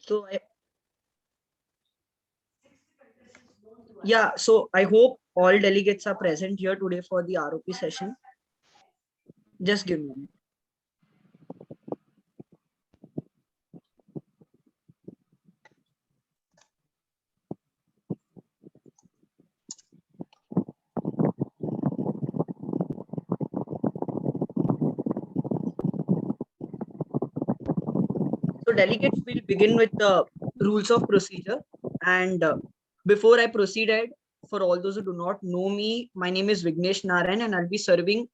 So so I hope all delegates are present here today for the ROP session. Just give me a minute. So delegates will begin with the rules of procedure. And before I proceed, for all those who do not know me, my name is Vignesh Narayan and I'll be serving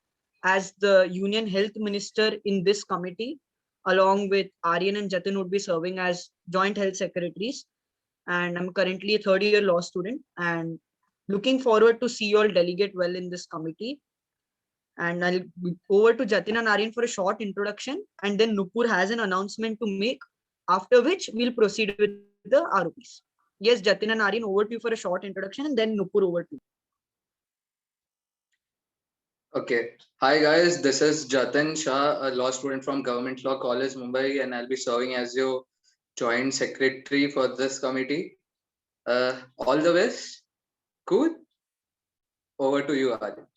as the Union Health Minister in this committee, along with Aryan and Jatin would be serving as Joint Health Secretaries. And I'm currently a third-year law student and looking forward to see you all delegate well in this committee. And I'll over to Jatin and Aryan for a short introduction, and then Nupur has an announcement to make, after which we'll proceed with the ROPs. Yes, Jatin and Aryan, over to you for a short introduction, and then Nupur, over to you. Okay. Hi guys, this is Jatin Shah, a law student from Government Law College, Mumbai, and I'll be serving as your joint secretary for this committee. All the best. Cool. Over to you, Aryan.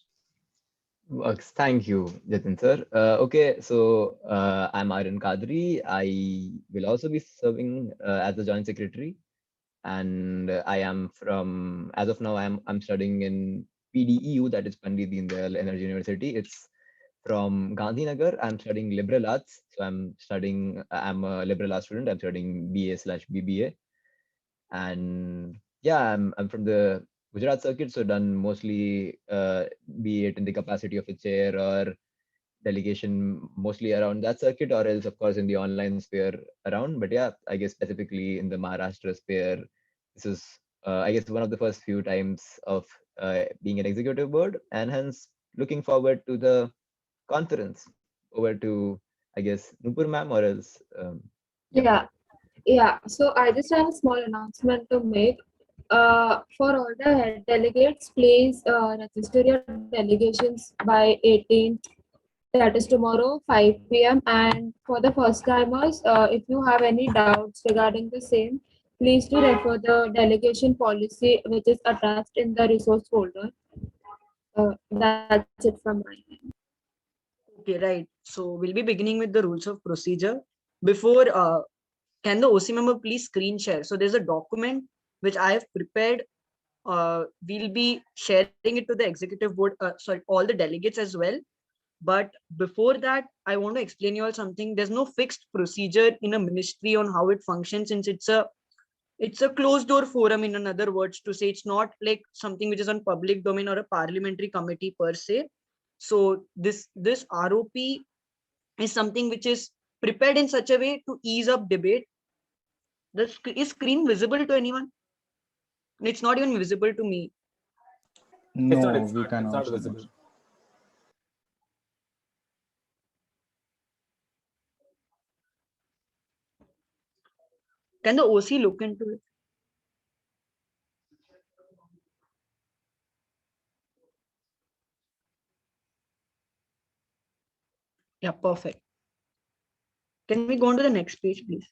Works. Thank you, Jatin sir. Okay, so I'm Aryan Kadri. I will also be serving as the joint secretary, and I am from, as of now, I'm studying in PDEU, that is Pandit Deendayal Energy University. It's from Gandhinagar. I'm studying liberal arts, so I'm a liberal arts student. I'm studying BA/BBA, and yeah, I'm from the Gujarat circuit, so done mostly, be it in the capacity of a chair or delegation, mostly around that circuit, or else, of course, in the online sphere around. But yeah, I guess specifically in the Maharashtra sphere, this is, I guess, one of the first few times of being an executive board, and hence looking forward to the conference. Over to, I guess, Nupur ma'am, or else. Yeah. So I just have a small announcement to make. For all the head delegates, please register your delegations by 18th, that is tomorrow, 5 p.m. And for the first timers, if you have any doubts regarding the same, please do refer the delegation policy which is attached in the resource folder. That's it from my end. Okay, right. So we'll be beginning with the rules of procedure. Before, can the OC member please screen share? So there's a document which I have prepared. We'll be sharing it to the executive board, all the delegates as well. But before that, I want to explain you all something. There's no fixed procedure in a ministry on how it functions, since it's a closed door forum, in other words to say. It's not like something which is on public domain or a parliamentary committee per se. So this ROP is something which is prepared in such a way to ease up debate. Is screen visible to anyone? It's not even visible to me. No, we cannot. It's not visible. Can the OC look into it? Yeah, perfect. Can we go on to the next page, please?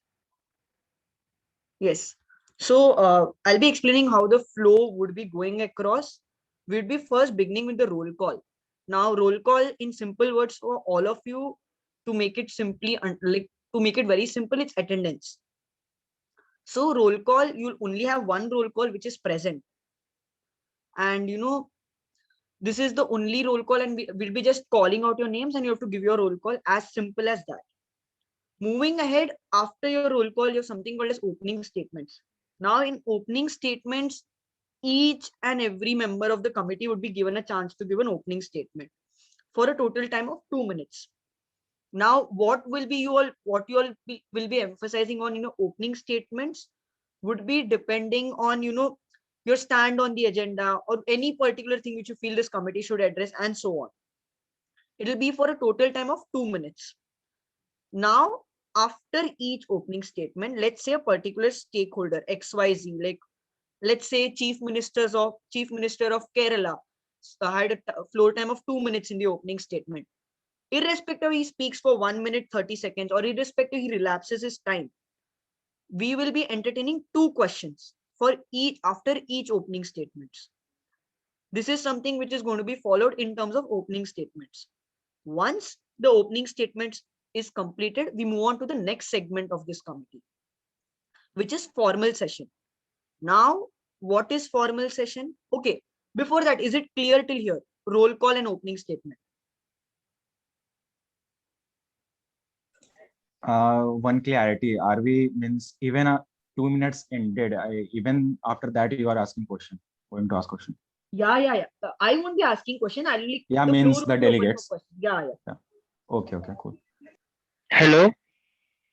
Yes. So I'll be explaining how the flow would be going across. We'll be first beginning with the roll call. Now, roll call in simple words for all of you, to make it to make it very simple, it's attendance. So roll call, you'll only have one roll call which is present. And this is the only roll call, and we'll be just calling out your names and you have to give your roll call, as simple as that. Moving ahead, after your roll call, you have something called as opening statements. Now in opening statements, each and every member of the committee would be given a chance to give an opening statement for a total time of 2 minutes. Now, what will be what you all will be emphasizing on, opening statements would be depending on, your stand on the agenda or any particular thing which you feel this committee should address, and so on. It'll be for a total time of 2 minutes. Now, after each opening statement, let's say a particular stakeholder, XYZ, like let's say Chief Minister of Kerala had a floor time of 2 minutes in the opening statement. Irrespective he speaks for 1 minute 30 seconds, or irrespective he relapses his time, we will be entertaining 2 questions for each after each opening statements. This is something which is going to be followed in terms of opening statements. Once the opening statements is completed, we move on to the next segment of this committee, which is formal session. Now, what is formal session? Okay, before that, is it clear till here? Roll call and opening statement. One clarity. Are we means even 2 minutes ended? Even after that, you are asking question. Going to ask question. Yeah. I won't be asking question. I'll be, Yeah, the means floor the will be open for delegates. question. Yeah. Okay, cool. Hello.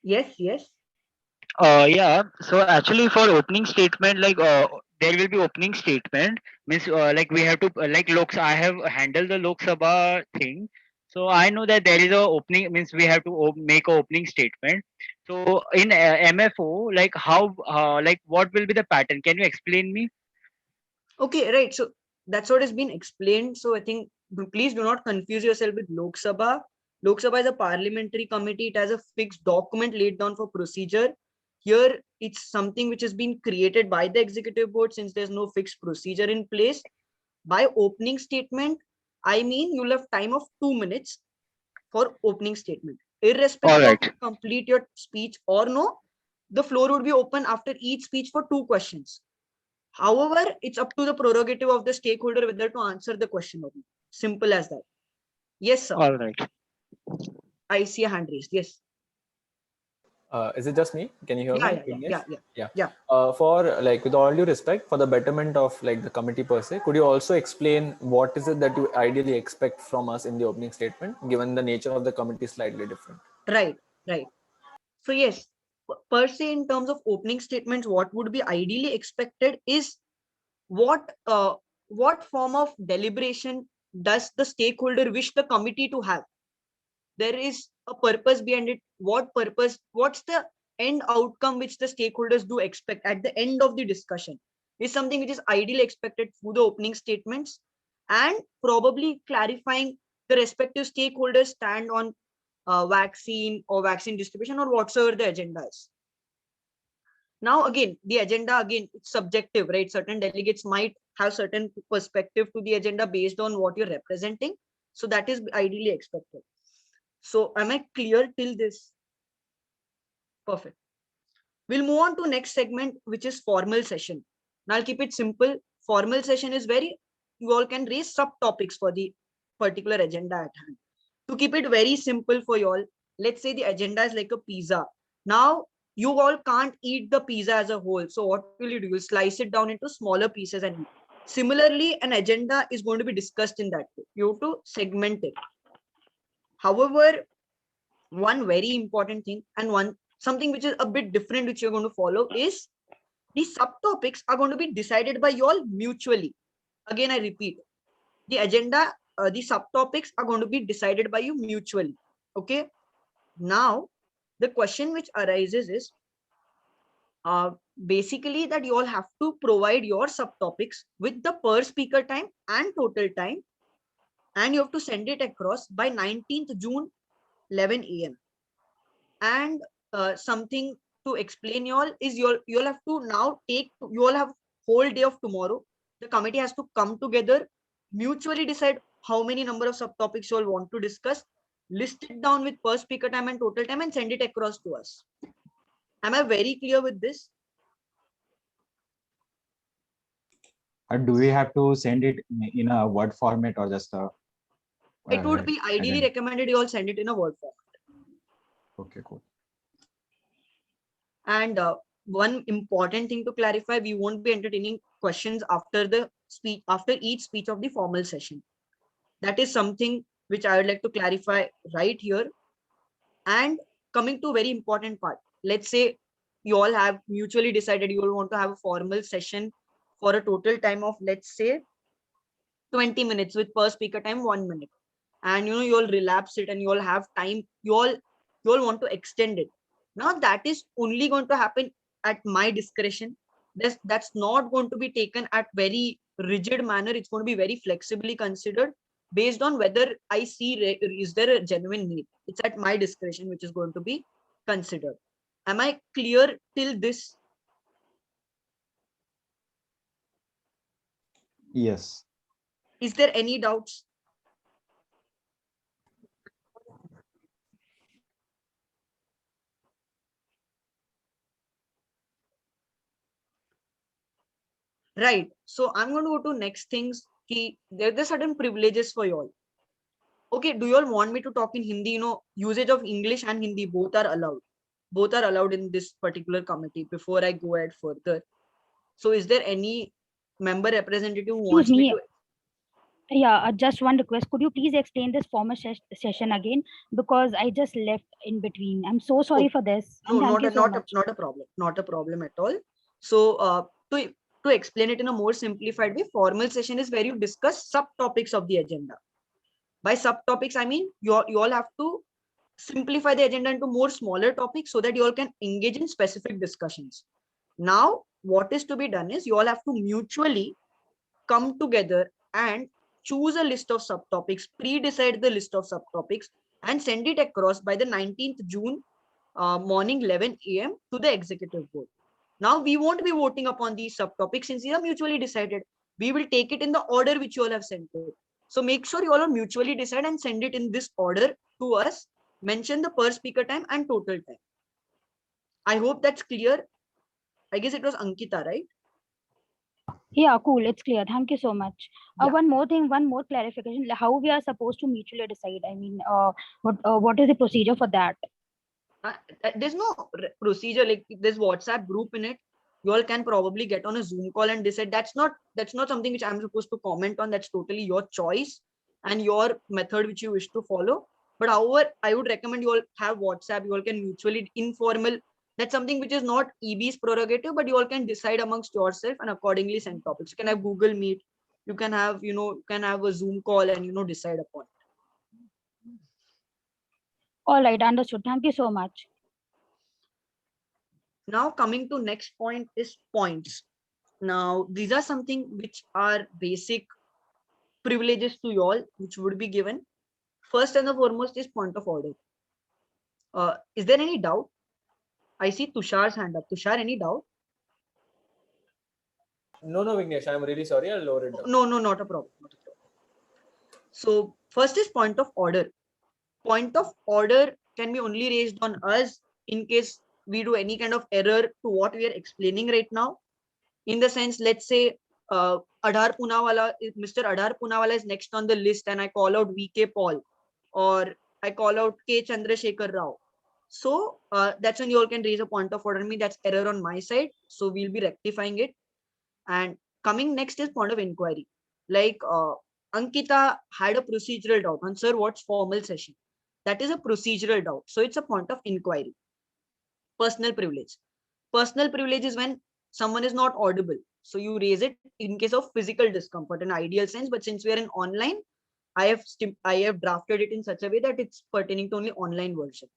Yes. Yeah. So actually, for opening statement, like there will be opening statement means like we have to like looks. I have handled the Lok Sabha thing, so I know that there is a opening means we have to make a opening statement. So in MFO, like how like what will be the pattern? Can you explain me? Okay, right. So that's what has been explained. So I think please do not confuse yourself with Lok Sabha. Lok Sabha is a parliamentary committee. It has a fixed document laid down for procedure. Here, it's something which has been created by the executive board since there's no fixed procedure in place. By opening statement, I mean you'll have time of 2 minutes for opening statement. All Irrespective of right. you complete your speech or no, the floor would be open after each speech for 2 questions. However, it's up to the prerogative of the stakeholder whether to answer the question or not. Simple as that. Yes, sir. All right. I see a hand raised. Yes. Is it just me? Can you hear me? Yeah. For like, with all due respect, for the betterment of like the committee per se, could you also explain what is it that you ideally expect from us in the opening statement, given the nature of the committee is slightly different? Right. So yes, per se in terms of opening statements, what would be ideally expected is what form of deliberation does the stakeholder wish the committee to have? There is a purpose behind it. What purpose? What's the end outcome which the stakeholders do expect at the end of the discussion is something which is ideally expected through the opening statements, and probably clarifying the respective stakeholders stand on vaccine or vaccine distribution or whatsoever the agenda is. Now again, the agenda, again, it's subjective, right? Certain delegates might have certain perspective to the agenda based on what you're representing, so that is ideally expected. So am I clear till this? Perfect. We'll move on to next segment, which is formal session. Now I'll keep it simple. Formal session is you all can raise subtopics for the particular agenda at hand. To keep it very simple for you all, let's say the agenda is like a pizza. Now you all can't eat the pizza as a whole. So what will you do? You'll slice it down into smaller pieces and eat. Similarly, an agenda is going to be discussed in that way. You have to segment it. However, one very important thing and something which is a bit different which you're going to follow is the subtopics are going to be decided by you all mutually. Again, I repeat, the agenda, the subtopics are going to be decided by you mutually. Okay. Now, the question which arises is basically that you all have to provide your subtopics with the per speaker time and total time, and you have to send it across by 19th June, 11 a.m. And something to explain you all is you all have to now you all have whole day of tomorrow. The committee has to come together, mutually decide how many number of subtopics you all want to discuss, list it down with per speaker time and total time, and send it across to us. Am I very clear with this? Do we have to send it in a Word format or just a? It would be ideally recommended you all send it in a Word format. Okay, cool. And one important thing to clarify, we won't be entertaining questions after the speech, after each speech of the formal session. That is something which I would like to clarify right here. And coming to a very important part, let's say you all have mutually decided you all want to have a formal session for a total time of, let's say, 20 minutes with per speaker time 1 minute. And you all relapse it and you all have time, you all want to extend it. Now that is only going to happen at my discretion. That's not going to be taken at very rigid manner. It's going to be very flexibly considered based on whether I see is there a genuine need. It's at my discretion which is going to be considered. Am I clear till this? Yes. Is there any doubts? Right. So I'm going to go to next things. There are certain privileges for you all. Okay, do you all want me to talk in Hindi? You know, usage of English and Hindi both are allowed. Both are allowed in this particular committee before I go ahead further. So is there any member representative who Excuse wants me me. to? Yeah, just one request. Could you please explain this former session again? Because I just left in between. I'm so sorry Oh, for this. no, And thank you so much. not a problem. Not a problem at all. So to explain it in a more simplified way, formal session is where you discuss subtopics of the agenda. By subtopics, I mean you all have to simplify the agenda into more smaller topics so that you all can engage in specific discussions. Now, what is to be done is you all have to mutually come together and choose a list of subtopics, pre-decide the list of subtopics, and send it across by the 19th June morning 11 a.m. to the executive board. Now, we won't be voting upon these subtopics since these are mutually decided. We will take it in the order which you all have sent it. So make sure you all are mutually decide and send it in this order to us. Mention the per speaker time and total time. I hope that's clear. I guess it was Ankita, right? Yeah, cool. It's clear. Thank you so much. Yeah. One more thing, one more clarification. How we are supposed to mutually decide? I mean, what is the procedure for that? There's no procedure, like there's WhatsApp group in it. You all can probably get on a Zoom call and decide. That's not something which I'm supposed to comment on. That's totally your choice and your method which you wish to follow. But however, I would recommend you all have WhatsApp. You all can mutually informal. That's something which is not EB's prerogative, but you all can decide amongst yourself and accordingly send topics. You can have Google Meet. You can have, you can have a Zoom call and, decide upon it. All right, understood. Thank you so much. Now coming to next point is points. Now these are something which are basic privileges to you all, which would be given. First and the foremost is point of order. Is there any doubt? I see Tushar's hand up. Tushar, any doubt? No, Vignesh, I'm really sorry. I'll lower it down. No, not a problem. Not a problem. So first is point of order. Point of order can be only raised on us in case we do any kind of error to what we are explaining right now. In the sense, let's say Mr. Adhar Poonawalla is next on the list and I call out VK Paul or I call out K. Chandrasekhar Rao. So that's when you all can raise a point of order. That's error on my side. So we'll be rectifying it. And coming next is point of inquiry. Like Ankita had a procedural doubt on, sir, what's formal session? That is a procedural doubt. So it's a point of inquiry. Personal privilege. Personal privilege is when someone is not audible. So you raise it in case of physical discomfort in ideal sense. But since we are in online, I have drafted it in such a way that it's pertaining to only online version.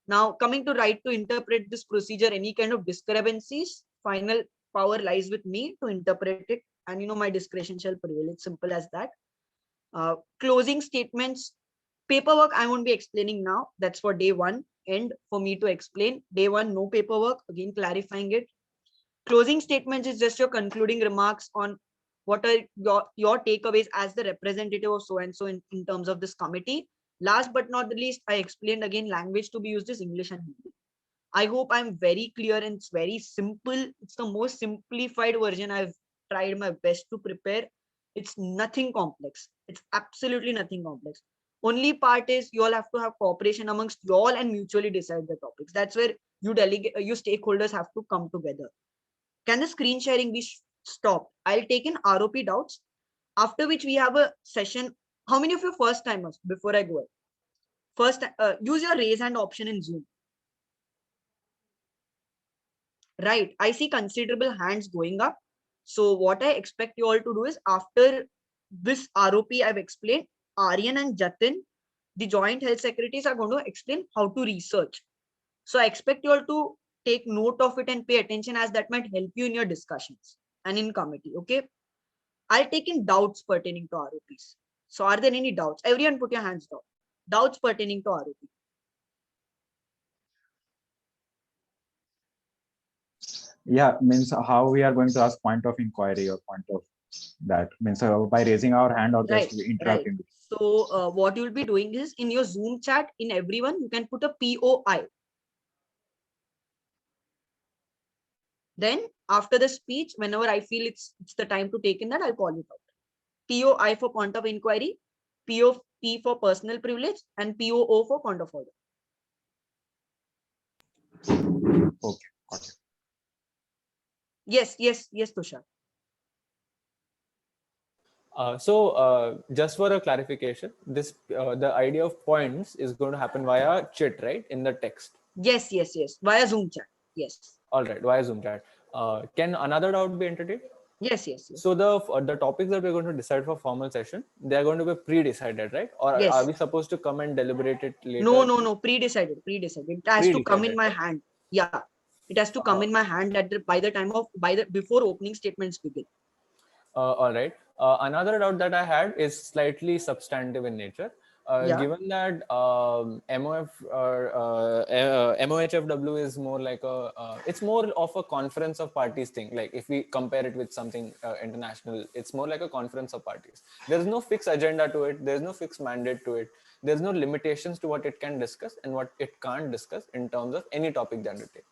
Now coming to right to interpret this procedure, any kind of discrepancies, final power lies with me to interpret it. And my discretion shall prevail. It's simple as that. Closing statements, paperwork I won't be explaining now. That's for day one. And for me to explain. Day one, no paperwork. Again, clarifying it. Closing statements is just your concluding remarks on what are your takeaways as the representative of so and so in terms of this committee. Last but not the least, I explained again, language to be used is English and Hindi. I hope I'm very clear and it's very simple. It's the most simplified version. I've tried my best to prepare. It's nothing complex. It's absolutely nothing complex. Only part is you all have to have cooperation amongst you all and mutually decide the topics. That's where you stakeholders have to come together. Can the screen sharing be stopped? I'll take in ROP doubts, after which we have a session. How many of you first timers before I go ahead? First, use your raise hand option in Zoom. Right, I see considerable hands going up. So what I expect you all to do is after this ROP I've explained, Aryan and Jatin, the joint health secretaries, are going to explain how to research. So I expect you all to take note of it and pay attention, as that might help you in your discussions and in committee. Okay. I'll take in doubts pertaining to ROPs. So are there any doubts? Everyone put your hands down. Doubts pertaining to ROP. Yeah, means how we are going to ask point of inquiry or point of that means by raising our hand or Right, just interrupting. So what you'll be doing is in your Zoom chat, in everyone, you can put a POI. Then after the speech, whenever I feel it's the time to take in that, I'll call it out. POI for point of inquiry, POP for personal privilege, and POO for point of order. Okay, got it. Yes, Tushar. Just for a clarification, this the idea of points is going to happen via chat, right? In the text. Yes. Via Zoom chat. Yes. All right, via Zoom chat. Can another doubt be entertained? Yes. So the topics that we're going to decide for formal session, they are going to be pre-decided, right? Or Yes. are we supposed to come and deliberate it later? No. Pre-decided. It has to come in my Pre-decided, right? hand. Yeah. It has to come in my hand before opening statements begin. All right. Another doubt that I had is slightly substantive in nature. Yeah. Given that MOHFW is more like it's more of a conference of parties thing. Like if we compare it with something international, it's more like a conference of parties. There's no fixed agenda to it. There's no fixed mandate to it. There's no limitations to what it can discuss and what it can't discuss in terms of any topic that you take.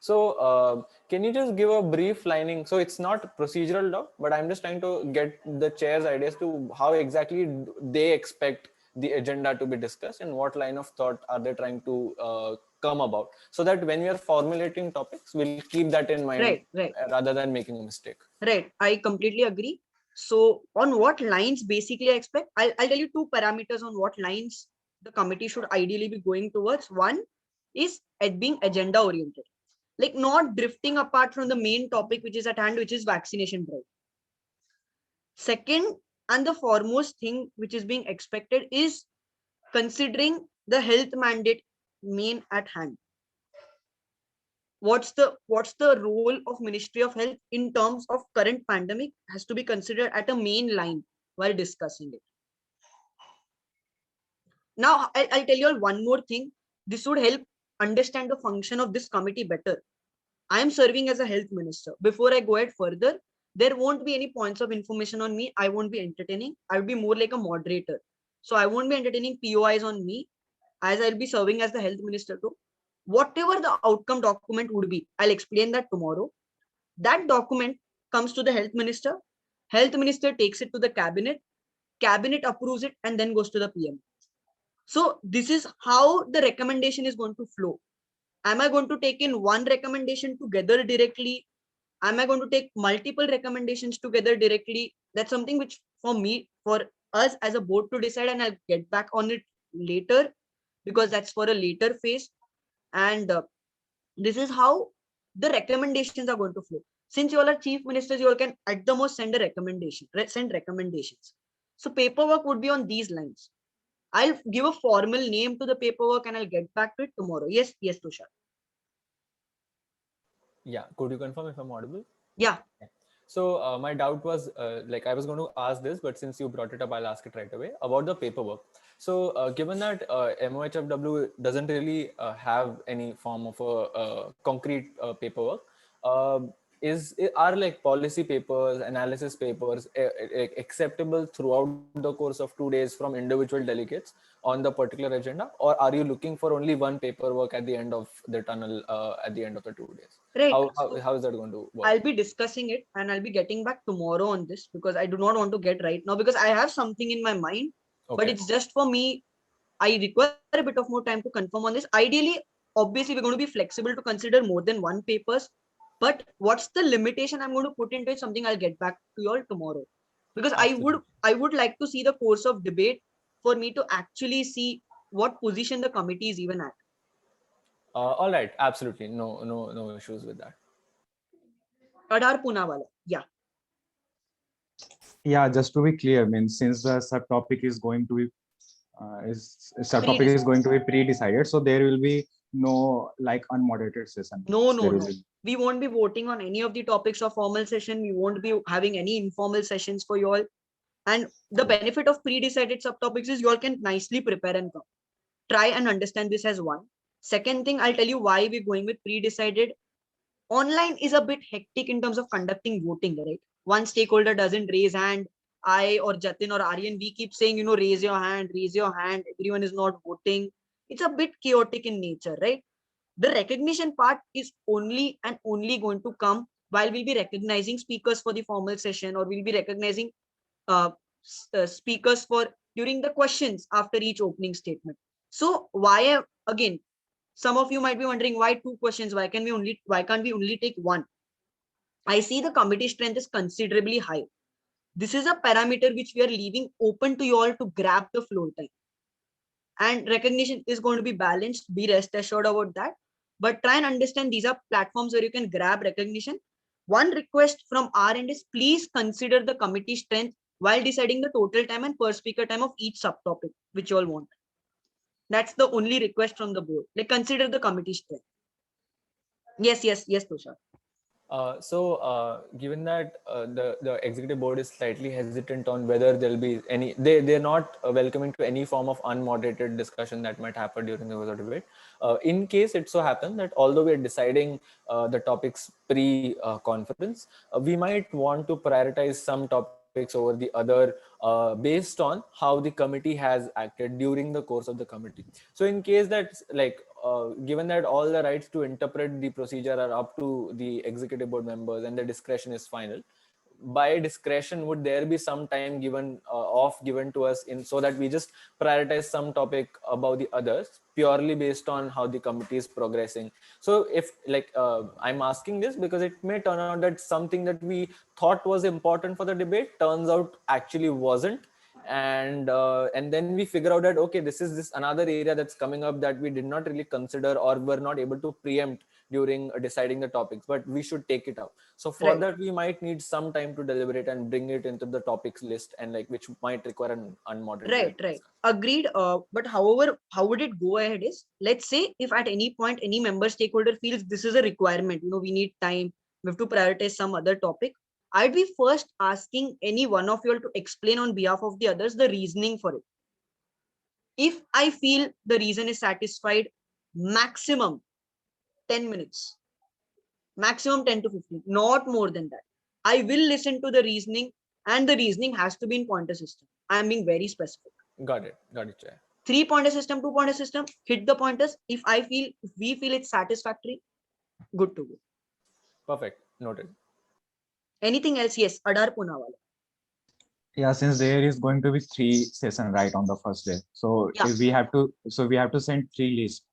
So can you just give a brief lining? So it's not procedural law, but I'm just trying to get the chair's ideas to how exactly they expect the agenda to be discussed and what line of thought are they trying to come about, so that when we are formulating topics, we'll keep that in mind, right. rather than making a mistake. Right. I completely agree. So on what lines basically I expect, I'll tell you two parameters on what lines the committee should ideally be going towards. One is at being agenda oriented, like not drifting apart from the main topic which is at hand, which is vaccination drive. Second, and the foremost thing which is being expected is considering the health mandate main at hand. What's the role of Ministry of Health in terms of current pandemic has to be considered at a main line while discussing it. Now, I'll tell you all one more thing. This would help understand the function of this committee better. I am serving as a health minister. Before I go ahead further, there won't be any points of information on me. I won't be entertaining. I'll be more like a moderator. So I won't be entertaining POIs on me, as I'll be serving as the health minister too. Whatever the outcome document would be, I'll explain that tomorrow. That document comes to the health minister. Health minister takes it to the cabinet. Cabinet approves it and then goes to the PM. So this is how the recommendation is going to flow. Am I going to take in one recommendation together directly? Am I going to take multiple recommendations together directly? That's something which for us as a board to decide, and I'll get back on it later because that's for a later phase. And this is how the recommendations are going to flow. Since you all are chief ministers, you all can at the most send recommendations. So paperwork would be on these lines. I'll give a formal name to the paperwork and I'll get back to it tomorrow. Yes, Tushar. Yeah, could you confirm if I'm audible? Yeah. So my doubt was like I was going to ask this, but since you brought it up, I'll ask it right away about the paperwork. So given that MOHFW doesn't really have any form of a concrete paperwork, are like policy papers, analysis papers acceptable throughout the course of 2 days from individual delegates on the particular agenda, or are you looking for only one paperwork at the end of the tunnel at the end of the 2 days? Right. How is that going to work? I'll be discussing it and I'll be getting back tomorrow on this because I do not want to get right now because I have something in my mind, but it's just for me. I require a bit of more time to confirm on this. Ideally, obviously, we're going to be flexible to consider more than one papers, but what's the limitation I'm going to put into it? Something I'll get back to you all tomorrow because Absolutely. I would like to see the course of debate for me to actually see what position the committee is even at. All right, absolutely, no issues with that. Adar Poonawalla, yeah. Yeah, just to be clear, means since the subtopic is going to be pre-decided, so there will be no like unmoderated session. No. We won't be voting on any of the topics of formal session. We won't be having any informal sessions for you all. And the benefit of pre-decided subtopics is you all can nicely prepare and come. Try and understand this as one. Second thing, I'll tell you why we're going with pre-decided. Online is a bit hectic in terms of conducting voting, right? One stakeholder doesn't raise hand. I or Jatin or Aryan, we keep saying, raise your hand, raise your hand. Everyone is not voting. It's a bit chaotic in nature, right? The recognition part is only and only going to come while we'll be recognizing speakers for the formal session, or we'll be recognizing speakers for during the questions after each opening statement. So again, some of you might be wondering, why 2 questions? Why can't we only take 1? I see the committee strength is considerably high. This is a parameter which we are leaving open to you all to grab the floor time. And recognition is going to be balanced. Be rest assured about that. But try and understand these are platforms where you can grab recognition. One request from our end is, please consider the committee strength while deciding the total time and per speaker time of each subtopic which you all want. That's the only request from the board. Like, consider the committee strength. Yes, Tushar. Given that the executive board is slightly hesitant on whether there'll be any, they're not welcoming to any form of unmoderated discussion that might happen during the debate. In case it so happens that although we're deciding the topics pre-conference, we might want to prioritize some topics over the other based on how the committee has acted during the course of the committee. So in case that, like, given that all the rights to interpret the procedure are up to the executive board members and the discretion is final, by discretion, would there be some time given given to us in so that we just prioritize some topic above the others purely based on how the committee is progressing? So if I'm asking this because it may turn out that something that we thought was important for the debate turns out actually wasn't, and then we figure out that, okay, this is another area that's coming up that we did not really consider or were not able to preempt during deciding the topics, but we should take it out. So for that, we might need some time to deliberate and bring it into the topics list, and which might require an unmoderated. Right. Agreed. But however, how would it go ahead is, let's say if at any point any member stakeholder feels this is a requirement, we need time, we have to prioritize some other topic, I'd be first asking any one of you all to explain on behalf of the others the reasoning for it. If I feel the reason is satisfied, maximum 10 minutes, maximum 10 to 15, not more than that. I will listen to the reasoning, and the reasoning has to be in pointer system. I'm being very specific. Got it, Chair. 3-pointer system, 2-pointer system, hit the pointers. If we feel it's satisfactory, good to go. Perfect, noted. Anything else? Yes, Adar Poonawala. Yeah, since there is going to be 3 sessions right on the first day, so if we have to send 3 lists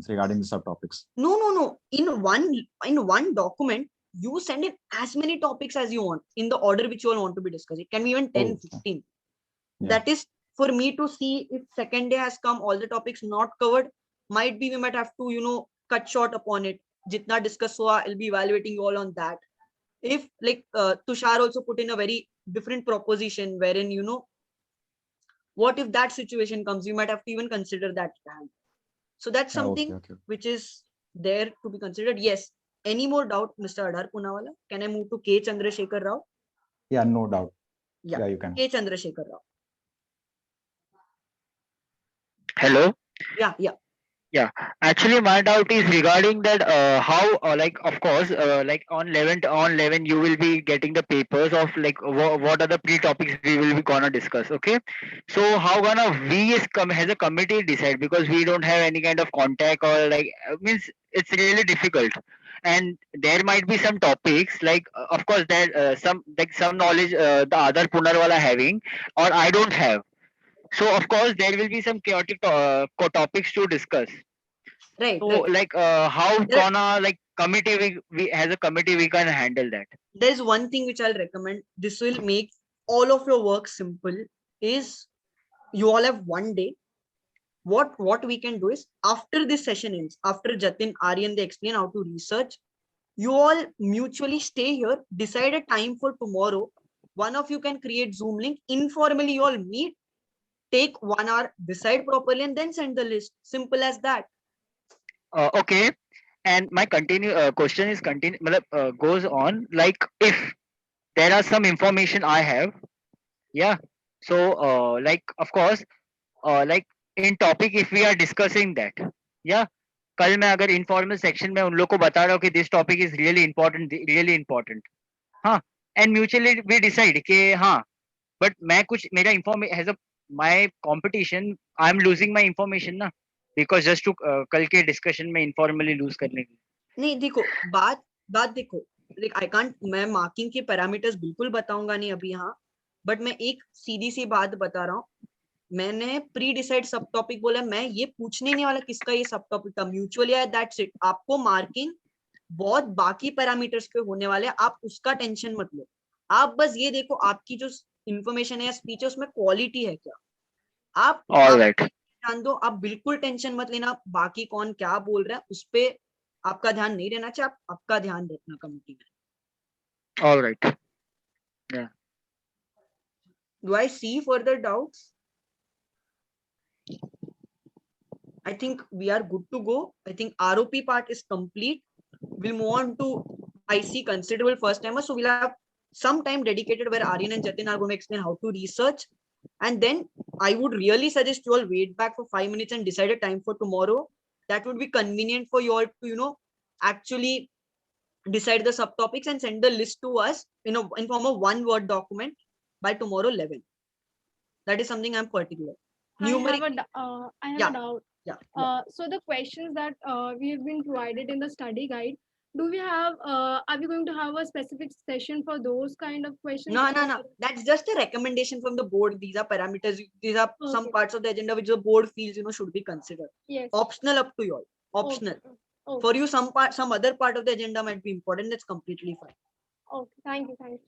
regarding the subtopics. No. In one document, you send in as many topics as you want in the order which you all want to be discussed. It can be even 10, 15. Yeah. That is for me to see if second day has come, all the topics not covered. Might be we might have to cut short upon it. Jitna discuss hua, I'll be evaluating you all on that. If Tushar also put in a very different proposition wherein what if that situation comes, we might have to even consider that. So that's something which is there to be considered. Yes. Any more doubt, Mr. Adar Poonawala? Can I move to K. Chandrasekhar Rao? Yeah, no doubt. Yeah, you can. K. Chandrasekhar Rao. Hello. Yeah. Actually, my doubt is regarding that how of course on 11 you will be getting the papers of what are the pre-topics we will be gonna discuss. Okay, so how gonna we as a committee decide, because we don't have any kind of contact or means it's really difficult, and there might be some topics of course there some knowledge the other Punarwala having or I don't have. So of course there will be some chaotic topics to discuss. Right. So how gonna committee we as a committee we can handle that? There's one thing which I'll recommend. This will make all of your work simple. Is you all have one day. What we can do is, after this session ends, after Jatin, Aryan, they explain how to research, you all mutually stay here, decide a time for tomorrow. One of you can create Zoom link. Informally, you all meet. Take 1 hour, decide properly, and then send the list. Simple as that. Okay, and my question is goes on, if there are some information I have, so of course in topic if we are discussing that, कल मैं अगर informal section में उन लोग को बता रहा हूँ कि this topic is really important, हाँ, एंड म्यूचुअली वी डिसाइड कि हाँ, बट मैं कुछ मेरा information my competition, I am losing my information ना, बिकॉज जस्ट टू कल के डिस्कशन में इनफॉर्मली लूज करने के लिए। नहीं देखो, बात देखो, लाइक आई कांट, मैं मार्किंग के पैरामीटर्स बिल्कुल बताऊंगा नहीं अभी यहाँ, बट मैं एक सीधी सी बात बता रहा हूँ, मैंने प्री डिसाइड सब टॉपिक बोला, मैं ये पूछने नहीं वाला किसका ये सब टॉपिक था, म्यूचुअली है, दैट्स इट। आपको मार्किंग बहुत बाकी पैरामीटर्स पे होने वाले, आप उसका टेंशन मत लो, आप बस ये देखो आपकी जो इंफॉर्मेशन है या स्पीच है उसमें क्वालिटी है क्या, आप ऑलराइट, ध्यान दो, आप बिल्कुल टेंशन मत लेना बाकी कौन क्या बोल रहा है उस पे आपका ध्यान नहीं रहना चाहिए, आपका ध्यान रखना कमिटी में। Alright, Do I see further doubts? I think we are good to go. I think ROP part is complete. We'll move on to IC considerable first timers. So we'll have some time dedicated where Aryan and Jatin are going to explain how to research. And then I would really suggest you all wait back for 5 minutes and decide a time for tomorrow. That would be convenient for you all to, you know, actually decide the subtopics and send the list to us in form of one Word document by tomorrow 11. That is something I'm particular. I have a doubt. Yeah. So the questions that we have been provided in the study guide, do we have, are we going to have a specific session for those kind of questions? No. That's just a recommendation from the board. These are parameters. These are some Okay. parts of the agenda which the board feels, you know, should be considered. Yes. Optional up to you all. Optional. Okay. For you, some other part of the agenda might be important. That's completely fine. Okay. Thank you.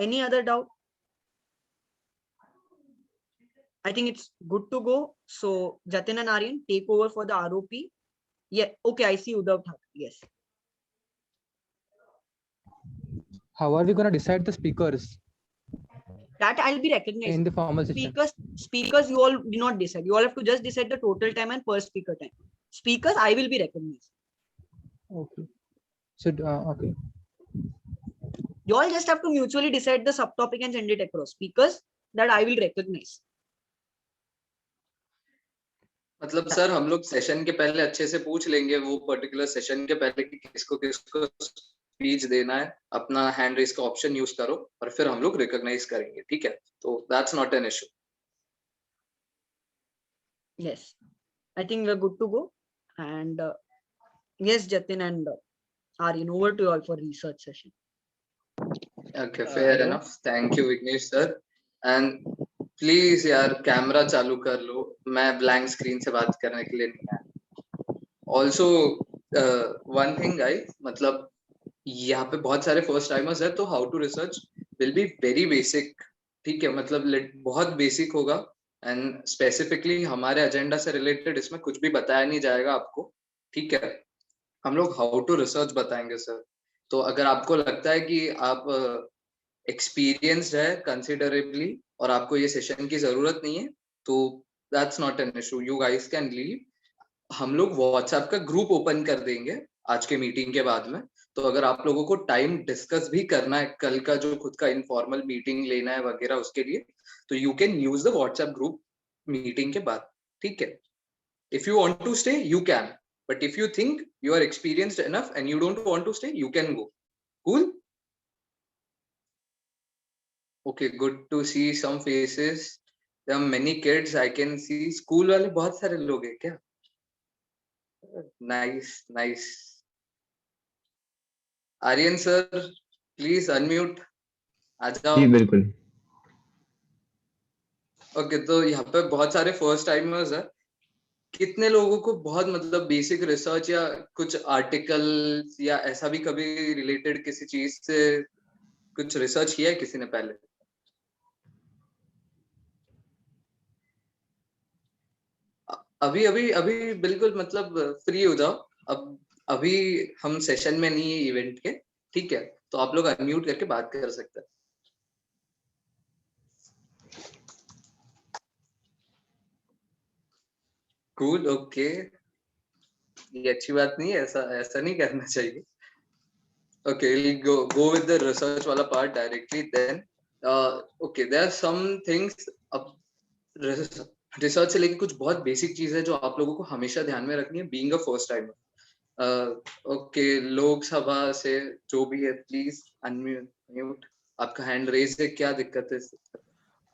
Any other doubt? I think it's good to go. So Jatin and Aryan take over for the ROP. Yeah. Okay. I see Uddhav Thakur. Yes. How are we going to decide the speakers That I'll be recognized. in the formal session? Speakers, you all do not decide. You all have to just decide the total time and per speaker time. Speakers, I will be recognized. Okay. So, okay. You all just have to mutually decide the subtopic and send it across. Speakers, that I will recognize. मतलब sir हम लोग session के पहले अच्छे से पूछ लेंगे वो पर्टिकुलर सेशन के पहले कि किसको किसको स्पीच देना है, अपना हैंड रेज का ऑप्शन यूज करो और फिर हम लोग रिकॉग्नाइज करेंगे, ठीक है? तो that's not an issue. Yes, I think we're good to go. And yes, Jatin and Aryan, over to you all for research session. Okay, fair enough. Thank you, Vignesh sir. And please यार camera चालू कर लो, मैं blank screen से बात करने के लिए नहीं आया. ऑल्सो वन थिंग गाइस, मतलब यहाँ पे बहुत सारे फर्स्ट टाइमर्स है तो how to research will be very basic, ठीक है? मतलब बहुत बेसिक होगा एंड स्पेसिफिकली हमारे एजेंडा से रिलेटेड इसमें कुछ भी बताया नहीं जाएगा आपको, ठीक है? हम लोग हाउ टू रिसर्च बताएंगे सर. तो अगर आपको लगता है कि आप एक्सपीरियंस्ड है कंसिडरेबली और आपको ये सेशन की जरूरत नहीं है तो that's not an issue, you guys can leave. हम लोग व्हाट्सएप का ग्रुप ओपन कर देंगे आज के मीटिंग के बाद में, तो अगर आप लोगों को टाइम डिस्कस भी करना है कल का जो खुद का इनफॉर्मल मीटिंग लेना है वगैरह उसके लिए, तो you can use the WhatsApp group meeting के बाद, ठीक है? If you want to stay you can, but if you think you are experienced enough and you don't want to stay you can go. Cool? Okay, good to see some faces. There are many kids I can see. School वाले बहुत सारे लोग हैं क्या? Nice. Aryan sir, please unmute. आ जाओ. जी बिल्कुल. Okay, तो यहाँ पे बहुत सारे फर्स्ट टाइमर्स है. कितने लोगों को बहुत मतलब बेसिक रिसर्च या कुछ आर्टिकल या ऐसा भी कभी रिलेटेड किसी चीज से कुछ रिसर्च किया है किसी ने पहले? अभी बिल्कुल मतलब फ्री हो जाओ. अब अभी हम सेशन में नहीं है इवेंट के, ठीक है? तो आप लोग अनम्यूट करके बात कर सकते हैं. Cool, okay. ये अच्छी बात नहीं है, ऐसा नहीं करना चाहिए. Okay, we'll go with the research wala part directly then. Okay, there are some things research से लेके कुछ बहुत बेसिक चीज है जो आप लोगों को हमेशा ध्यान में रखनी है being a first timer. Okay, Lok Sabha से जो भी है प्लीज अनम्यूट। आपका हैंड रेज है, क्या दिक्कत है?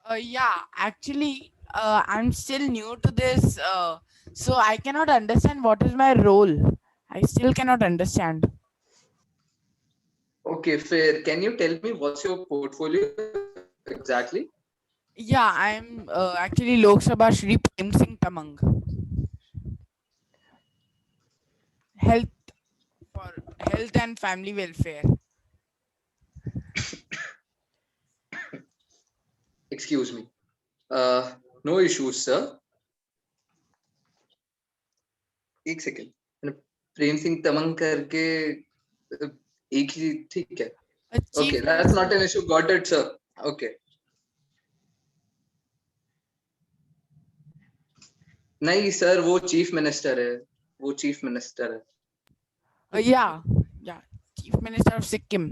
Yeah, actually, I'm still new to this, so I cannot understand what is my role. I still cannot understand. Okay, fair. Can you tell me what's your portfolio exactly? Yeah, I'm actually Lok Sabha Shri Prem Singh Tamang. Health for health and family welfare. Excuse me. No issues, sir. एक second, Prem Singh Tamang करके एक ही, ठीक है। Okay, that's not an issue. Got it, sir. Okay. नहीं sir, वो chief minister है, वो chief minister है। Yeah, Chief Minister of Sikkim.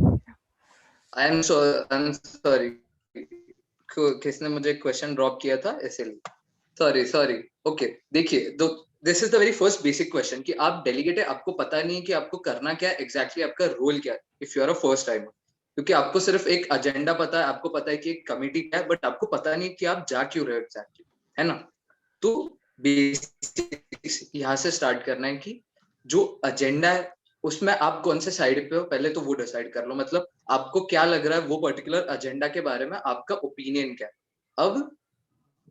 I'm sorry. किसने मुझे क्वेश्चन ड्रॉप किया था इसलिए सॉरी। ओके, देखिए, this is the very first basic question कि आप डेलीगेट है, आपको पता नहीं है कि आपको करना क्या है एग्जैक्टली, आपका रोल क्या है if you are a first timer. क्योंकि आपको सिर्फ एक एजेंडा पता है, आपको पता है कि एक कमिटी क्या है, बट आपको पता नहीं कि आप जा क्यों रहे हो एग्जैक्टली, है ना। तो बेसिक यहाँ से स्टार्ट करना है कि जो एजेंडा है उसमें आप कौन से साइड पे हो, पहले तो वो डिसाइड कर लो। मतलब आपको क्या लग रहा है वो पर्टिकुलर एजेंडा के बारे में, आपका ओपिनियन क्या है। अब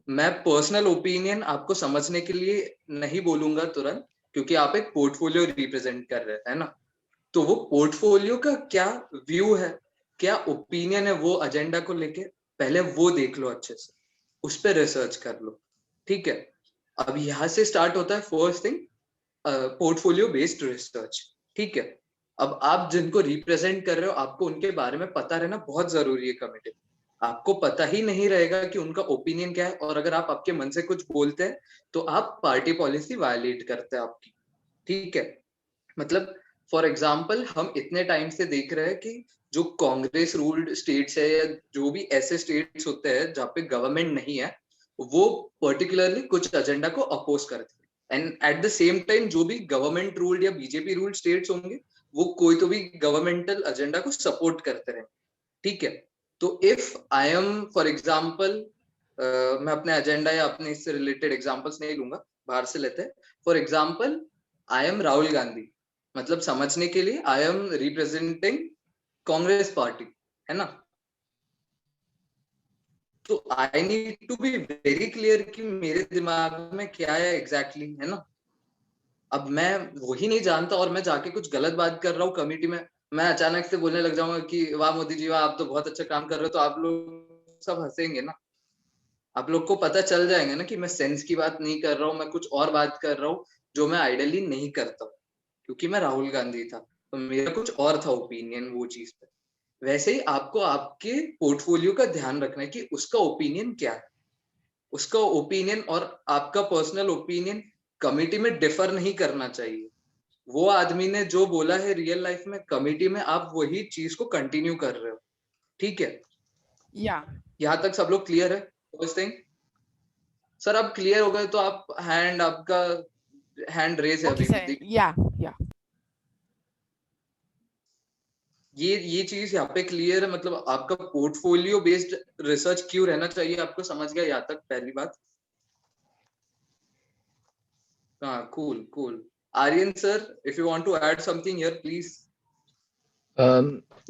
मैं पर्सनल ओपिनियन आपको समझने के लिए नहीं बोलूंगा तुरंत, क्योंकि आप एक पोर्टफोलियो रिप्रेजेंट कर रहे हैं ना। तो वो पोर्टफोलियो का क्या व्यू है, क्या ओपिनियन है वो एजेंडा को लेके, पहले वो देख लो अच्छे से, उस पर रिसर्च कर लो, ठीक है। अब यहाँ से स्टार्ट होता है first thing, portfolio based research, ठीक है। अब आप जिनको रिप्रेजेंट कर रहे हो, आपको उनके बारे में पता रहना बहुत जरूरी है कमिटी। आपको पता ही नहीं रहेगा कि उनका ओपिनियन क्या है, और अगर आप आपके मन से कुछ बोलते हैं तो आप पार्टी पॉलिसी वायलेट करते हैं आपकी, ठीक है। मतलब फॉर एग्जाम्पल हम इतने टाइम से देख रहे हैं कि जो कांग्रेस रूल्ड स्टेट्स है या जो भी ऐसे स्टेट्स होते हैं जहाँ पे गवर्नमेंट नहीं है, वो पर्टिकुलरली कुछ एजेंडा को अपोज करते हैं। And at the same time जो भी गवर्नमेंट रूल्ड या बीजेपी रूल्ड स्टेट्स होंगे, वो कोई तो भी गवर्नमेंटल एजेंडा को सपोर्ट करते रहे, ठीक है। तो if I am for example, मैं अपने एजेंडा या अपने इससे रिलेटेड एग्जाम्पल्स नहीं लूंगा, बाहर से लेते हैं। For example, I am Rahul Gandhi, मतलब समझने के लिए I am representing Congress party, है ना। तो I need to be very clear कि मेरे दिमाग में क्या है एग्जैक्टली, है ना। अब मैं वही नहीं जानता और मैं जाके कुछ गलत बात कर रहा हूँ कमेटी में, मैं अचानक से बोलने लग जाऊंगा कि वाह मोदी जी वाह, आप तो बहुत अच्छा काम कर रहे हो, तो आप लोग सब हंसेंगे ना। आप लोग को पता चल जाएगा ना कि मैं सेंस की बात नहीं कर रहा हूँ, मैं कुछ और बात कर रहा हूँ जो मैं आइडियली नहीं करता, क्योंकि मैं राहुल गांधी था तो मेरा कुछ और था ओपिनियन वो चीज पे। वैसे ही आपको आपके पोर्टफोलियो का ध्यान रखना है कि उसका ओपिनियन क्या है। उसका ओपिनियन और आपका पर्सनल ओपिनियन कमिटी में डिफर नहीं करना चाहिए। वो आदमी ने जो बोला है रियल लाइफ में, कमिटी में आप वही चीज को कंटिन्यू कर रहे हो, ठीक है। यहाँ तक सब लोग क्लियर है? फर्स्ट थिंग सर, आप क्लियर हो गए तो आप आपका हैंड रेज है अभी भी। ये चीज यहाँ पे क्लियर है, मतलब आपका पोर्टफोलियो बेस्ड रिसर्च क्यों रहना चाहिए आपको, समझ गया यहाँ तक पहली बात। हाँ, cool. Aryan sir, if you want to add something here please.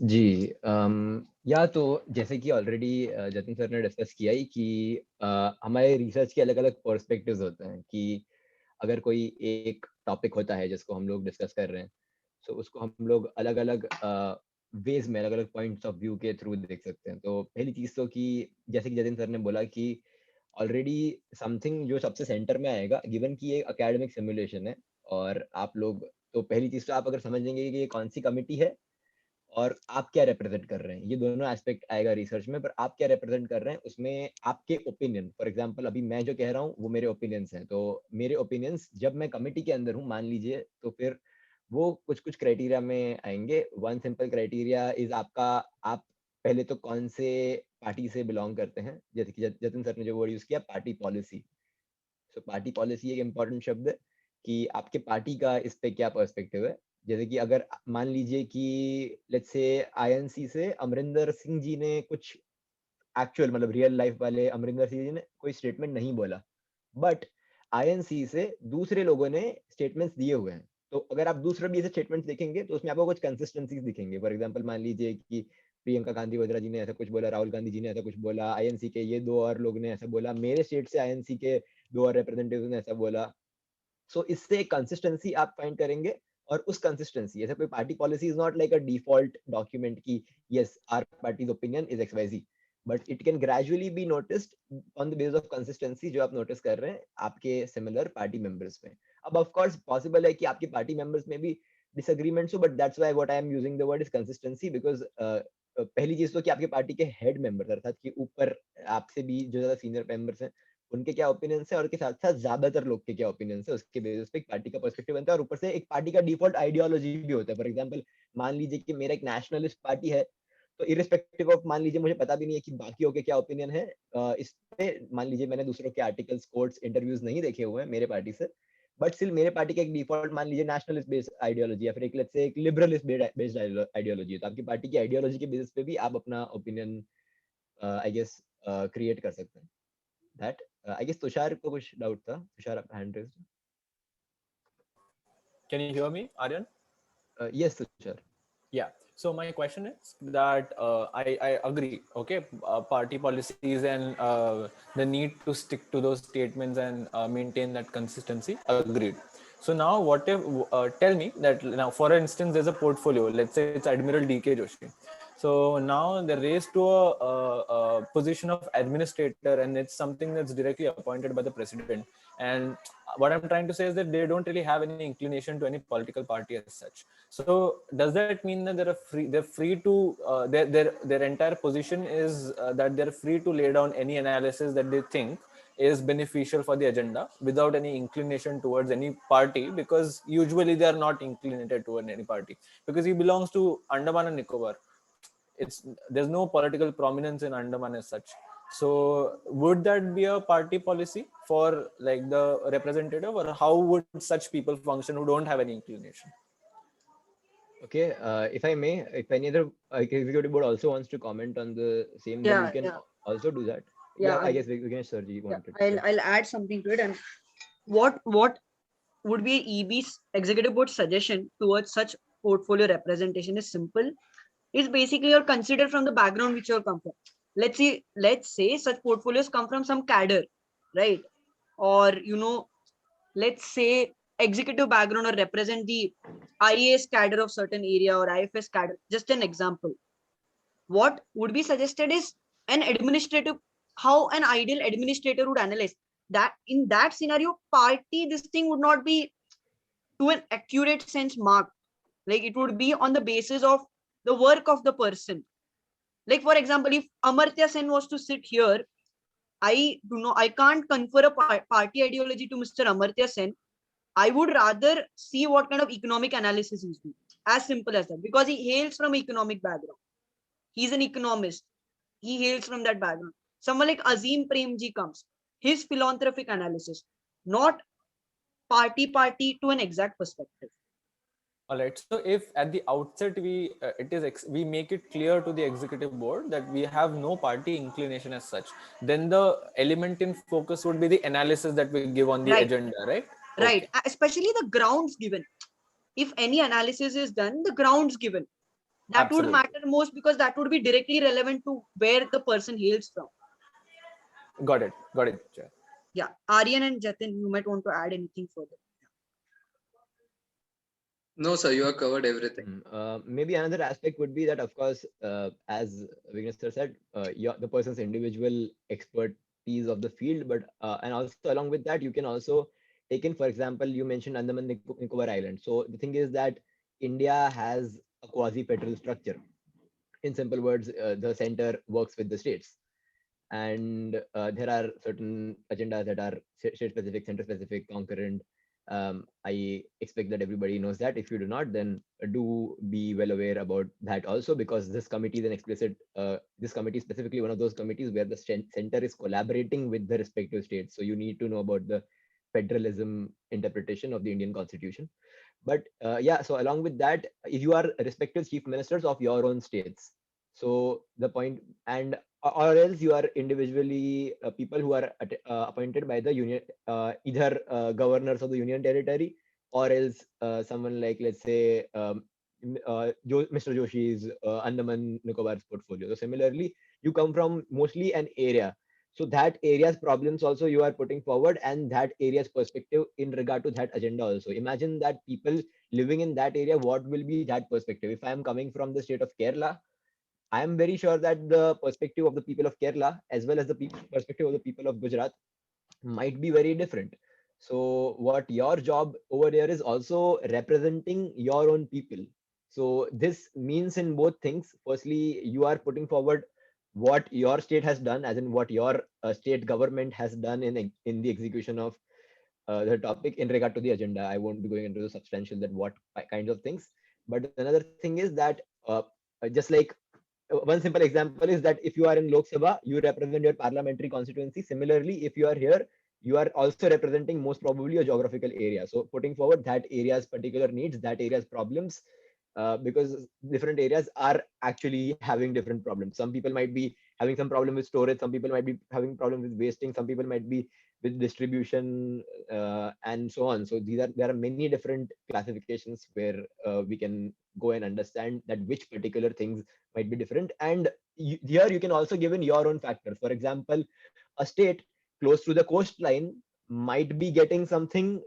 जी, या तो जैसे कि ऑलरेडी जतिन सर ने डिस्कस किया ही कि हमारे रिसर्च के अलग अलग पर्सपेक्टिव्स होते हैं कि अगर कोई एक टॉपिक होता है जिसको हम लोग डिस्कस कर रहे हैं, तो उसको हम लोग अलग अलग वेज में, अलग अलग पॉइंट्स ऑफ व्यू के थ्रू देख सकते हैं। तो पहली चीज़ तो कि जैसे कि जतिन सर ने बोला कि ऑलरेडी समथिंग जो सबसे सेंटर में आएगा, गिवन कि ये एकेडमिक सिमुलेशन है, और आप लोग, तो पहली चीज़ तो आप अगर समझ लेंगे कि ये कौन सी कमिटी है और आप क्या रिप्रेजेंट कर रहे हैं, ये दोनों एस्पेक्ट आएगा रिसर्च में। पर आप क्या रिप्रेजेंट कर रहे हैं उसमें आपके ओपिनियन, फॉर एग्जांपल अभी मैं जो कह रहा हूँ वो मेरे ओपिनियंस हैं, तो मेरे ओपिनियंस जब मैं कमिटी के अंदर हूँ मान लीजिए, तो फिर वो कुछ कुछ क्राइटेरिया में आएंगे। वन सिंपल क्राइटेरिया इज आपका, आप पहले तो कौन से पार्टी से बिलोंग करते हैं, जैसे कि जतिन सर ने जो वर्ड यूज किया पार्टी पॉलिसी, सो पार्टी पॉलिसी एक इम्पोर्टेंट शब्द है कि आपके पार्टी का इस पे क्या पर्सपेक्टिव है। जैसे कि अगर मान लीजिए कि लेट्स से आईएनसी से अमरिंदर सिंह जी ने कुछ एक्चुअल मतलब रियल लाइफ वाले अमरिंदर सिंह जी ने कोई स्टेटमेंट नहीं बोला, बट आईएनसी से दूसरे लोगों ने स्टेटमेंट्स दिए हुए हैं, तो अगर आप दूसरे भी ऐसे स्टेटमेंट्स देखेंगे तो उसमें आपको कुछ कंसिस्टेंसीज दिखेंगे। फॉर एग्जांपल मान लीजिए कि प्रियंका गांधी वड्रा जी ने ऐसा कुछ बोला, राहुल गांधी जी ने ऐसा कुछ बोला, आईएनसी के ये 2 और लोग ने ऐसा बोला, मेरे स्टेट से आईएनसी के 2 और रिप्रेजेंटेटिव्स ने ऐसा बोला। सो इससे एक कंसिस्टेंसी आप फाइंड करेंगे, और उस कंसिस्टेंसी, ऐसा कोई party policy is not like a default document की yes our party's opinion is XYZ, but it can gradually be noticed on the base of consistency जो आप नोटिस कर रहे हैं आपके सिमिलर पार्टी मेंबर्स में। अब ऑफ कोर्स पॉसिबल है कि आपके पार्टी मेंबर्स में भी डिसएग्रीमेंट्स हो, but that's why what I am using the word is consistency, because पहली चीज तो कि आपके पार्टी के हेड मेंबर्स अर्थात कि ऊपर आपसे भी जो ज्यादा सीनियर मेंबर्स हैं उनके क्या ओपिनियंस है, और के साथ साथ ज्यादातर लोग के क्या ओपिनियंस है, उसके बेसिस पे एक पार्टी का पर्सपेक्टिव बनता है। और ऊपर से एक पार्टी का डिफॉल्ट आइडियोलॉजी भी होता है। फॉर एग्जांपल मान लीजिए कि मेरा एक नेशनलिस्ट पार्टी है, तो इरिस्पेक्टिव ऑफ मान लीजिए मुझे पता भी नहीं है कि बाकियों के क्या ओपिनियन है इस पे, मान लीजिए मैंने दूसरों के आर्टिकल्स, कोट्स, इंटरव्यूज नहीं देखे हुए हैं मेरे पार्टी से, बट स्टिल मेरे पार्टी का एक डिफॉल्ट मान लीजिए नेशनलिस्ट बेस्ड आइडियोलॉजी या फिर एक लेट्स से एक लिबरलिस्ट बेस्ड आइडियोलॉजी है, तो आपकी पार्टी की आइडियोलॉजी के बेसिस पे भी आप अपना ओपिनियन आई गेस क्रिएट कर सकते हैं। दैट आई गेस तुषार को कुछ डाउट था, तुषार आप hand raised. Can you hear me, Aryan? Yes, Tushar. Yeah. So my question is that I agree. Okay, party policies and the need to stick to those statements and maintain that consistency. Agreed. So now, what if tell me that now, for instance, there's a portfolio. Let's say it's Admiral D.K. Joshi. So now they're raised to a position of administrator, and it's something that's directly appointed by the president. And what I'm trying to say is that they don't really have any inclination to any political party as such. So does that mean that they're free to their entire position is that they're free to lay down any analysis that they think is beneficial for the agenda without any inclination towards any party, because usually they are not inclinated toward any party because he belongs to Andaman and Nicobar. There's no political prominence in Andaman as such. So would that be a party policy for like the representative, or how would such people function who don't have any inclination? Okay, if I may, if any other executive board also wants to comment on the same, then you can also do that. I guess Vignesh sir ji wanted. I'll add something to it. And what would be EB's executive board suggestion towards such portfolio representation is simple. It's basically you're considered from the background which you come from. Let's say such portfolios come from some cadre, right? Or let's say executive background or represent the IAS cadre of certain area or IFS cadre. Just an example. What would be suggested is an administrative, how an ideal administrator would analyze that. In that scenario, party, this thing would not be to an accurate sense marked. Like it would be on the basis of the work of the person. Like for example, if Amartya Sen was to sit here, I can't confer a party ideology to Mr. Amartya Sen. I would rather see what kind of economic analysis he's doing. As simple as that, because he hails from economic background. He's an economist. He hails from that background. Someone like Azim Premji comes. His philanthropic analysis, not party to an exact perspective. All right. So if at the outset we make it clear to the executive board that we have no party inclination as such, then the element in focus would be the analysis that we give on the agenda, right? Right. Okay. Especially the grounds given. If any analysis is done, the grounds given. That would matter most, because that would be directly relevant to where the person hails from. Got it. Chair. Yeah. Aryan and Jatin, you might want to add anything further. No, sir, you have covered everything. Maybe another aspect would be that, of course, as Vignesh sir said, the person's individual expertise of the field, but and also along with that, you can also take in, for example, you mentioned Andaman Nicobar Island. So the thing is that India has a quasi-federal structure. In simple words, the center works with the states, and there are certain agendas that are state-specific, center-specific, concurrent. I expect that everybody knows that. If you do not, then do be well aware about that also, because this committee is an explicit, this committee is specifically one of those committees where the center is collaborating with the respective states. So you need to know about the federalism interpretation of the Indian Constitution. But yeah, so along with that, you are respective chief ministers of your own states. So the point, and or else you are individually people who are appointed by the union, either governors of the union territory, or else someone like, let's say, Mr. Joshi's Andaman Nicobar's portfolio. So similarly, you come from mostly an area. So that area's problems also you are putting forward, and that area's perspective in regard to that agenda also. Imagine that people living in that area, what will be that perspective? If I am coming from the state of Kerala, I am very sure that the perspective of the people of Kerala, as well as the perspective of the people of Gujarat, might be very different. So what your job over there is also representing your own people. So this means in both things. Firstly, you are putting forward what your state has done, as in what your state government has done in the execution of the topic in regard to the agenda. I won't be going into the substantial that what kinds of things. But another thing is that just like one simple example is that if you are in Lok Sabha, you represent your parliamentary constituency. Similarly, if you are here, you are also representing most probably a geographical area. So putting forward that area's particular needs, that area's problems, because different areas are actually having different problems. Some people might be having some problem with storage, some people might be having problem with wasting, some people might be with distribution, and so on. So there are many different classifications where we can go and understand that which particular things might be different. And here you can also give in your own factors. For example, a state close to the coastline might be getting something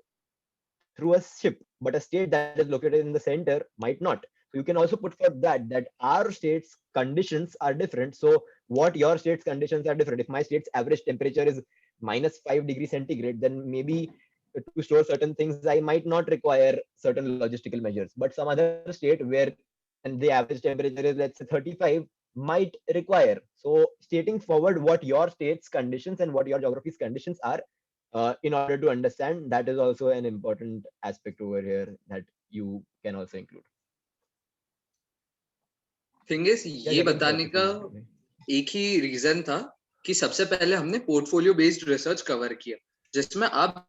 through a ship, but a state that is located in the center might not. So you can also put for that our state's conditions are different. So what your state's conditions are different. If my state's average temperature is -5 degrees centigrade, then maybe to store certain things I might not require certain logistical measures. But some other state where and the average temperature is, let's say, 35, might require. So stating forward what your state's conditions and what your geography's conditions are, in order to understand, that is also an important aspect over here that you can also include. Thing is ये बताने का एक ही reason था कि सबसे पहले हमने portfolio based research cover किया, जिसमें आप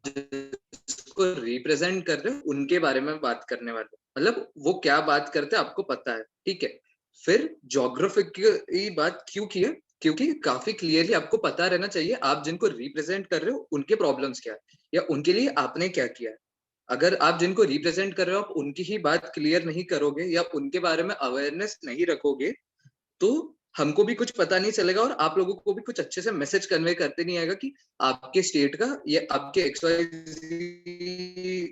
जिसको रिप्रेजेंट कर रहे हो उनके बारे में बात करने वाले, मतलब वो क्या बात करते हैं आपको पता है, ठीक है। फिर ज्योग्राफी की बात क्यों की है? क्योंकि काफी क्लियरली आपको पता रहना चाहिए आप जिनको रिप्रेजेंट कर रहे हो उनके प्रॉब्लम्स क्या है या उनके लिए आपने क्या किया है। अगर आप जिनको रिप्रेजेंट कर रहे हो आप उनकी ही बात क्लियर नहीं करोगे या उनके बारे में अवेयरनेस नहीं रखोगे, तो हमको भी कुछ पता नहीं चलेगा और आप लोगों को भी कुछ अच्छे से मैसेज कन्वे करते नहीं आएगा कि आपके स्टेट का या आपके XYZ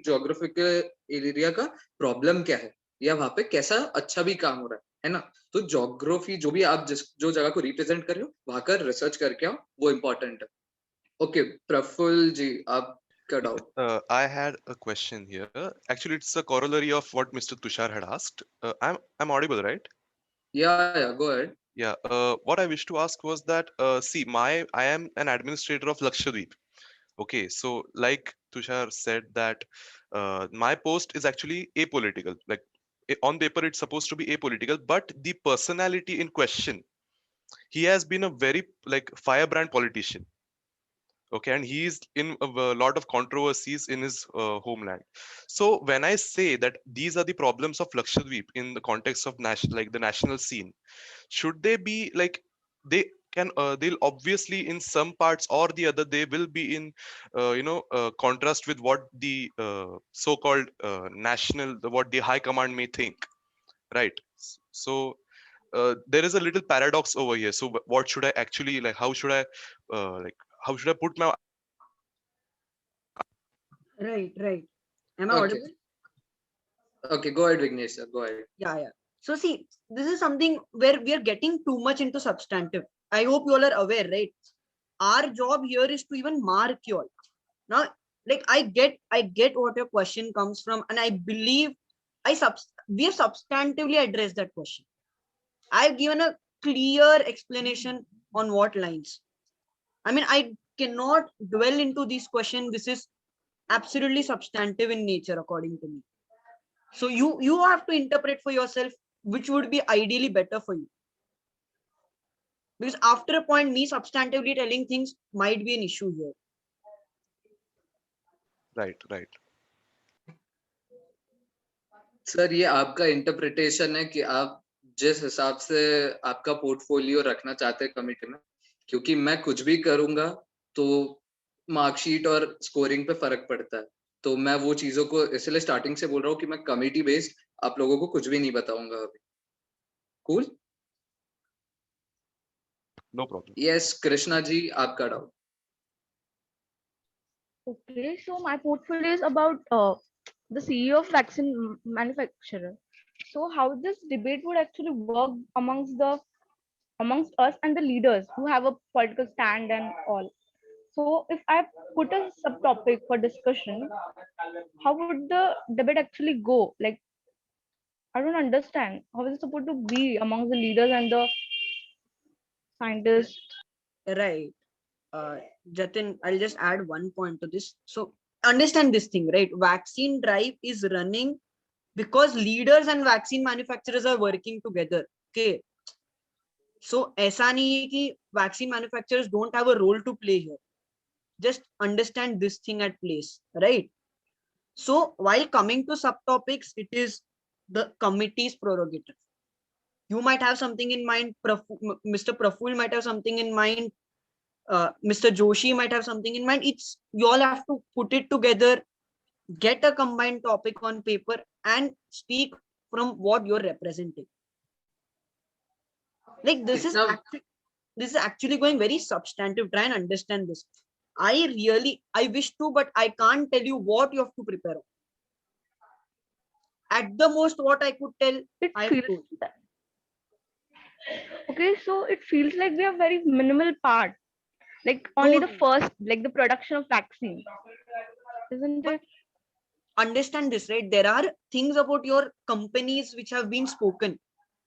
ज्योग्राफिकल एरिया का प्रॉब्लम क्या है या वहां पे कैसा अच्छा भी काम हो रहा है ना। तो ज्योग्राफी जो भी आप जो जगह को रिप्रेजेंट कर रहे हो वहां का रिसर्च करके आओ, वो इम्पोर्टेंट है। ओके प्रफुल्ल जी, आप I had a question here. Actually, it's a corollary of what Mr. Tushar had asked. I'm audible, right? Yeah, go ahead. Yeah. What I wish to ask was that, see, I am an administrator of Lakshadweep. Okay, so like Tushar said that my post is actually apolitical. Like on paper, it's supposed to be apolitical, but the personality in question, he has been a very firebrand politician. Okay, and he's in a lot of controversies in his homeland. So when I say that these are the problems of Lakshadweep in the context of the national scene, should they be they'll obviously in some parts or the other they will be in contrast with what the so-called what the high command may think, right? So there is a little paradox over here. So what should I actually how should I put my right am I audible? Okay, go ahead Vignesh sir, go ahead. Yeah, so see, this is something where we are getting too much into substantive. I hope you all are aware, right? Our job here is to even mark you all. Now, like I get what your question comes from, and I believe we have substantively addressed that question. I've given a clear explanation on what lines. I mean, I cannot dwell into this question. This is absolutely substantive in nature, according to me. So you have to interpret for yourself which would be ideally better for you. Because after a point, me substantively telling things might be an issue here. right. Sir ये आपका interpretation है कि आप जिस हिसाब से आपका portfolio रखना चाहते हैं कमिटी में, क्योंकि मैं कुछ भी करूंगा तो मार्कशीट और स्कोरिंग पे फर्क पड़ता है, तो मैं वो चीजों को इसलिए स्टार्टिंग से बोल रहा हूँ कि मैं कमिटी बेस्ड आप लोगों को कुछ भी नहीं बताऊंगा अभी। Cool? No problem. Yes Krishna ji, आपका doubt. Okay, so my portfolio is about the CEO of vaccine manufacturer. So how this debate would actually work amongst us and the leaders who have a political stand and all. So if I put a subtopic for discussion, how would the debate actually go? Like I don't understand how is it supposed to be amongst the leaders and the scientists. Right. Jatin, I'll just add one point to this. So understand this thing, right? Vaccine drive is running because leaders and vaccine manufacturers are working together. Okay. So ऐसा नहीं है कि vaccine manufacturers don't have a role to play here. Just understand this thing at place, right? So while coming to subtopics, it is the committee's prerogative. You might have something in mind. Mr. Praful might have something in mind. Mr. Joshi might have something in mind. It's you all have to put it together, get a combined topic on paper, and speak from what you're representing. Like this is actually going very substantive. Try and understand this. I wish to, but I can't tell you what you have to prepare. At the most, what I could tell, Okay, so it feels like we have very minimal part, like only the first, like the production of vaccine, isn't it? Understand this, right? There are things about your companies which have been spoken.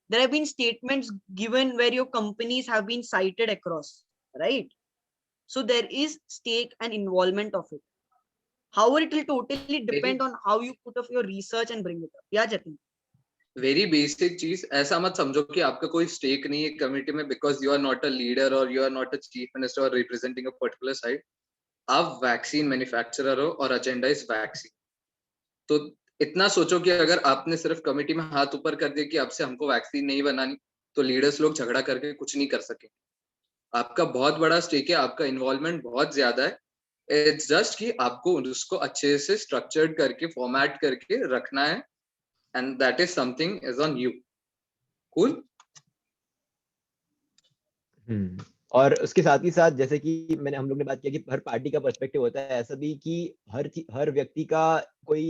There have been statements given where your companies have been cited across, right? So there is stake and involvement of it. However, it will totally depend on how you put up your research and bring it up. Yeah, Jatin. Very basic चीज, ऐसा मत समझो कि आपका कोई stake नहीं है committee में because you are not a leader और you are not a chief minister और रिप्रेजेंटिंग अ पर्टिकुलर साइड। आप वैक्सीन मैन्युफैक्चरर हो और एजेंडा इज वैक्सीन। तो इतना सोचो कि अगर आपने सिर्फ कमेटी में हाथ ऊपर कर दिया कि आपसे हमको वैक्सीन नहीं बनानी, तो लीडर्स लोग झगड़ा करके कुछ नहीं कर सके। आपका बहुत बड़ा स्टेक है, आपका इन्वॉल्वमेंट बहुत ज्यादा है। इट्स जस्ट कि आपको उसको अच्छे से स्ट्रक्चर्ड करके फॉर्मेट करके रखना है, and that is something is on you. Cool? और उसके साथ ही साथ जैसे कि हम लोग ने बात किया कि हर पार्टी का पर्सपेक्टिव होता है, ऐसा भी कि हर व्यक्ति का कोई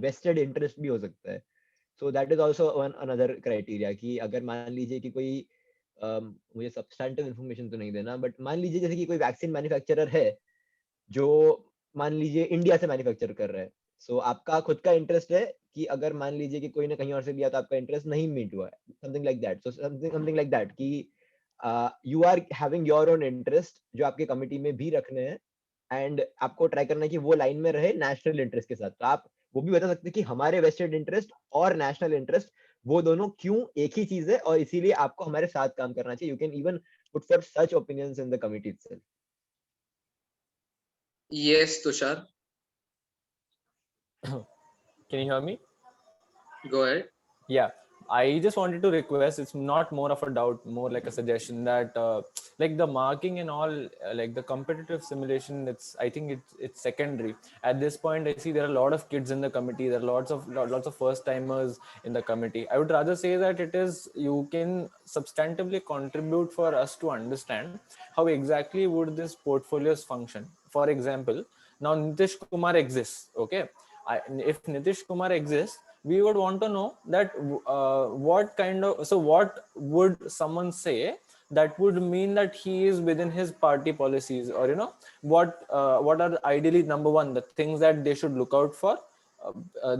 वेस्टेड इंटरेस्ट भी हो सकता है। So that is also another criteria कि अगर मान लीजिए कि कोई मुझे सब्सटेंटिव इन्फॉर्मेशन तो नहीं देना, बट मान लीजिए जैसे कि कोई वैक्सीन मैन्युफैक्चरर है जो मान लीजिए इंडिया से मैन्युफैक्चर कर रहा है। सो आपका खुद का इंटरेस्ट है कि अगर मान लीजिए कि कोई ने कहीं और से लिया तो आपका इंटरेस्ट नहीं मीट हुआ है, something like that. So something like that कि you are having your own interest जो आपके कमिटी में भी रखने हैं, एंड आपको ट्राई करना है कि वो लाइन में रहे नेशनल इंटरेस्ट के साथ। तो आप वो भी बता सकते हैं कि हमारे वेस्टेड इंटरेस्ट और नेशनल इंटरेस्ट वो दोनों क्यों एक ही चीज है, और इसीलिए आपको हमारे साथ काम करना चाहिए। You can even put for such opinions in the committee itself. Yes, Tushar. Can you hear me? Go ahead. Yeah, I just wanted to request, it's not more of a doubt, more like a suggestion that like the marking and all, like the competitive simulation, I think it's secondary at this point. I see there are a lot of kids in the committee, there are lots of first timers in the committee. I would rather say that you can substantively contribute for us to understand how exactly would this portfolios function. For example, now Nitish Kumar exists, okay? If Nitish Kumar exists, we would want to know that what would someone say that would mean that he is within his party policies, or what are ideally number one the things that they should look out for.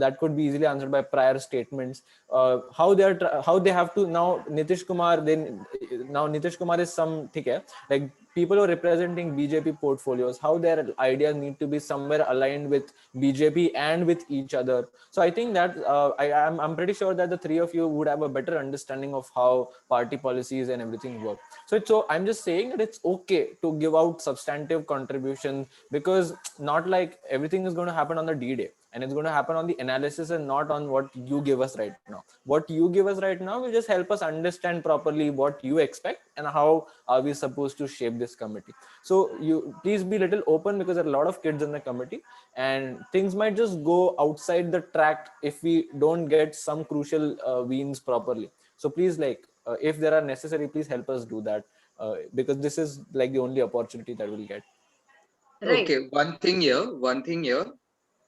That could be easily answered by prior statements. How they have to now Nitish Kumar is some like people who are representing BJP portfolios, how their ideas need to be somewhere aligned with BJP and with each other. So I think that I'm pretty sure that the three of you would have a better understanding of how party policies and everything work. So I'm just saying that it's okay to give out substantive contributions, because not like everything is going to happen on the D-Day, and it's going to happen on the analysis and not on what you give us right now. What you give us right now will just help us understand properly what you expect and how are we supposed to shape this committee. So you please be a little open, because there are a lot of kids in the committee and things might just go outside the track if we don't get some crucial wins properly. So please, like, if there are necessary, please help us do that, because this is like the only opportunity that we'll get. Right. Okay, one thing here.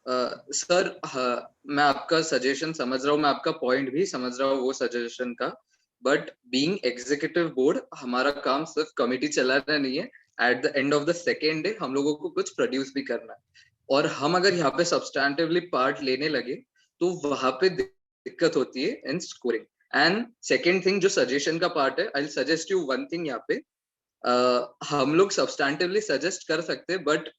Sir मैं आपका suggestion समझ रहा हूँ, मैं आपका point भी समझ रहा हूँ वो सजेशन का, बट बीइंग एग्जीक्यूटिव बोर्ड हमारा काम सिर्फ कमेटी चलाना नहीं है. At the end of the second day हम लोगों को कुछ प्रोड्यूस भी करना है, और हम अगर यहाँ पे सब्सटैंटिवली पार्ट लेने लगे तो वहां पे दिक्कत होती है इन स्कोरिंग. एंड सेकेंड थिंग जो सजेशन का पार्ट है, I suggest you one thing. यहाँ पे हम लोग सब्सटैंटिवली सजेस्ट कर सकते हैं, but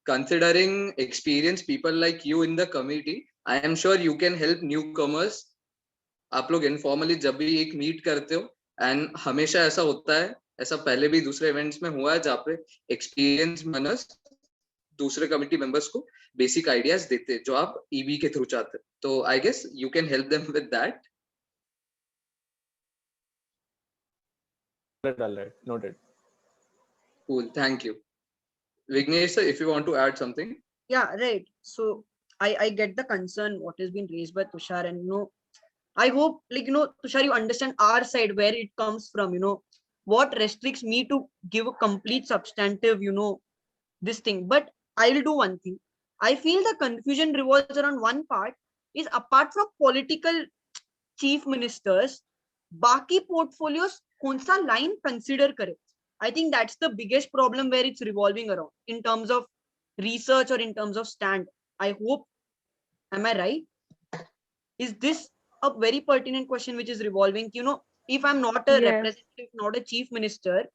considering experienced people like you in the committee, I am sure you can help newcomers. आप लोग informally जब भी एक meet करते हो, and हमेशा ऐसा होता है, ऐसा पहले भी दूसरे events में हुआ है जहाँ पे experienced members दूसरे committee members को basic ideas देते हैं जो आप EB के through चाहते हो. तो I guess you can help them with that. All right, noted. Cool, thank you. Vignesh sir, if you want to add something. Yeah, right. So I get the concern what has been raised by Tushar, and I hope, like, Tushar, you understand our side where it comes from, what restricts me to give a complete substantive, this thing. But I will do one thing. I feel the confusion revolves around one part is, apart from political chief ministers, baki portfolios kaun sa line consider kare. I think that's the biggest problem where it's revolving around in terms of research or in terms of stand. I hope, am I right? Is this a very pertinent question which is revolving? If I'm not a representative, not a chief minister,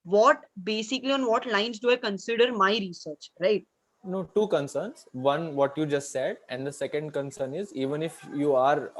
what basically on what lines do I consider my research, right? No, two concerns. One, what you just said, and the second concern is, even if you are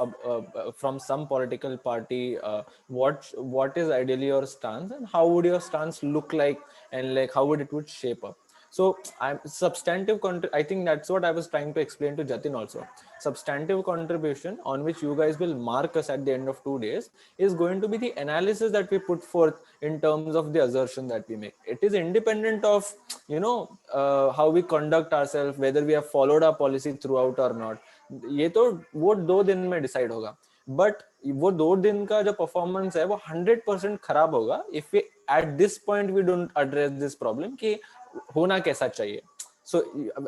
from some political party, what is ideally your stance, and how would your stance look like, and like how would it would shape up? So I'm substantive. I think that's what I was trying to explain to Jatin also. Substantive contribution on which you guys will mark us at the end of 2 days is going to be the analysis that we put forth in terms of the assertion that we make. It is independent of how we conduct ourselves, whether we have followed our policy throughout or not. ये तो वो 2 दिन में decide होगा. But वो 2 दिन का जो performance है वो 100% खराब होगा if we at this point we don't address this problem कि होना कैसा चाहिए. So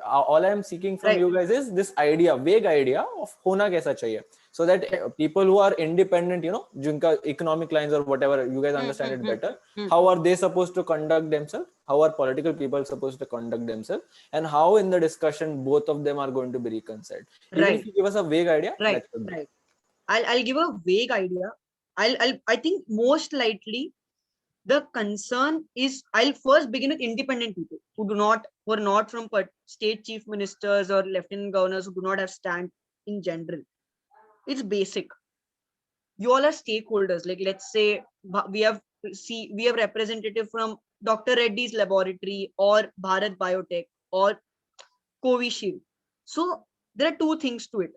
all I am seeking from you guys is this idea, vague idea of होना कैसा चाहिए, so that people who are independent, जिनका economic lines or whatever, you guys understand it better. How are they supposed to conduct themselves? How are political people supposed to conduct themselves? And how in the discussion both of them are going to be reconciled? Even if you give us a vague idea, right. I'll give a vague idea. I think most likely the concern is, I'll first begin with independent people who are not from state chief ministers or lieutenant governors, who do not have stand in general. It's basic. You all are stakeholders. Like, let's say we have representative from Dr. Reddy's laboratory or Bharat Biotech or Covishield. So there are two things to it.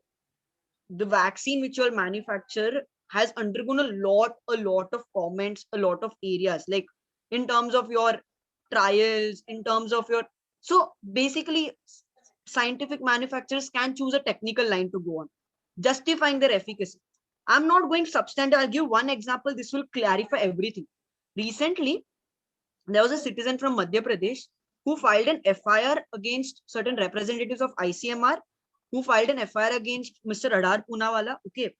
The vaccine which you all manufacture has undergone a lot of comments, a lot of areas, like in terms of your trials, in terms of your, so basically scientific manufacturers can choose a technical line to go on, justifying their efficacy. I'm not going substantive. I'll give one example. This will clarify everything. Recently, there was a citizen from Madhya Pradesh who filed an FIR against certain representatives of ICMR, who filed an FIR against Mr. Adar Poonawalla. Okay.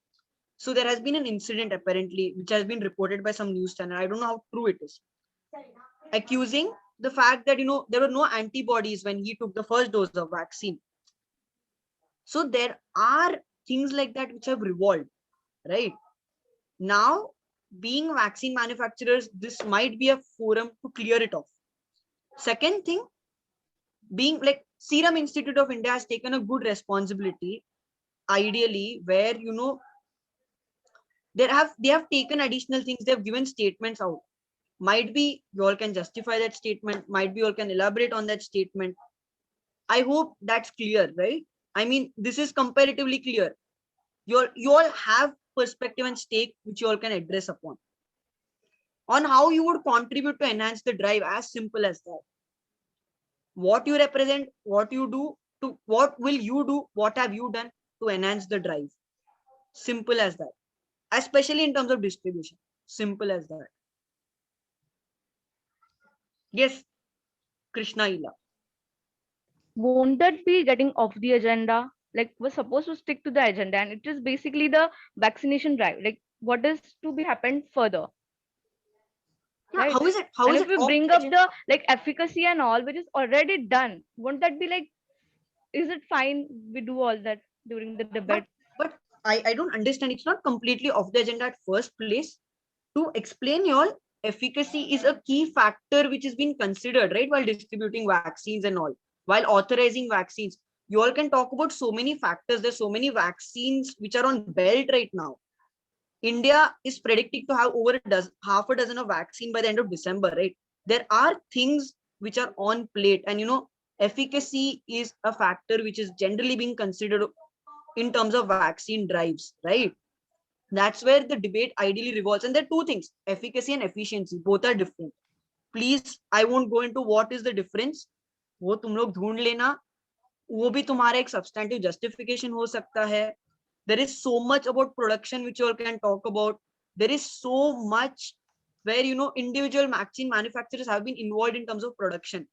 So there has been an incident apparently, which has been reported by some news channel. I don't know how true it is, accusing the fact that, there were no antibodies when he took the first dose of vaccine. So there are things like that which have revolved, right? Now, being vaccine manufacturers, this might be a forum to clear it off. Second thing, being like Serum Institute of India has taken a good responsibility, ideally, where they have taken additional things, they have given statements out. Might be you all can justify that statement, might be you all can elaborate on that statement. I hope that's clear, right? I mean, this is comparatively clear. You all have perspective and stake which you all can address upon on how you would contribute to enhance the drive, as simple as that. What you represent, what you do, to what will you do, what have you done to enhance the drive? Simple as that. Especially in terms of distribution. Simple as that. Yes, Krishna Ila. Won't that be getting off the agenda? Like, we're supposed to stick to the agenda, and it is basically the vaccination drive. Like, what is to be happened further? Yeah, Right? how is it? How And is if it we off bring the up agenda? the like efficacy and all, which is already done, won't that be like, is it fine we do all that during the debate? But I don't understand. It's not completely off the agenda at first place. To explain y'all, efficacy is a key factor which is being considered, right, while distributing vaccines and all, while authorizing vaccines. You all can talk about so many factors. There's so many vaccines which are on belt right now. India is predicting to have over half a dozen of vaccine by the end of December, right? There are things which are on plate, and efficacy is a factor which is generally being considered in terms of vaccine drives, right? That's where the debate ideally revolves. And there are two things, efficacy and efficiency. Both are different. Please, I won't go into what is the difference. वो तुम लोग ढूंढ लेना. वो भी तुम्हारा एक substantive justification हो सकता है. There is so much about production which you all can talk about. There is so much where individual vaccine manufacturers have been involved in terms of production,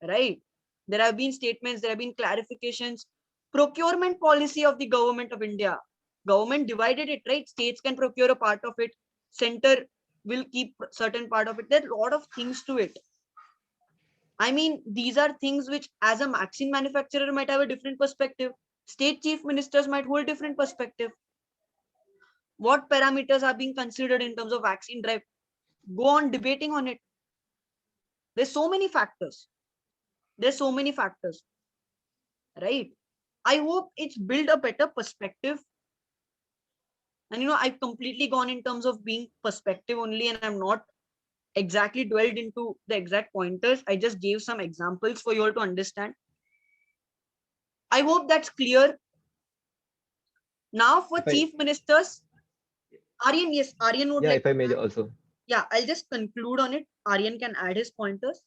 right? There have been statements, there have been clarifications. Procurement policy of the government of India. Government divided it, right? States can procure a part of it. Center will keep certain part of it. There are a lot of things to it. I mean, these are things which as a vaccine manufacturer might have a different perspective. State chief ministers might hold different perspective. What parameters are being considered in terms of vaccine drive? Go on debating on it. There's so many factors. There's so many factors, right? I hope it's built a better perspective. And I've completely gone in terms of being perspective only, and I'm not exactly dwelled into the exact pointers. I just gave some examples for you all to understand. I hope that's clear. Now for chief ministers, Aryan, yes, Aryan would yeah, like if I to may add. also. Yeah, I'll just conclude on it. Aryan can add his pointers.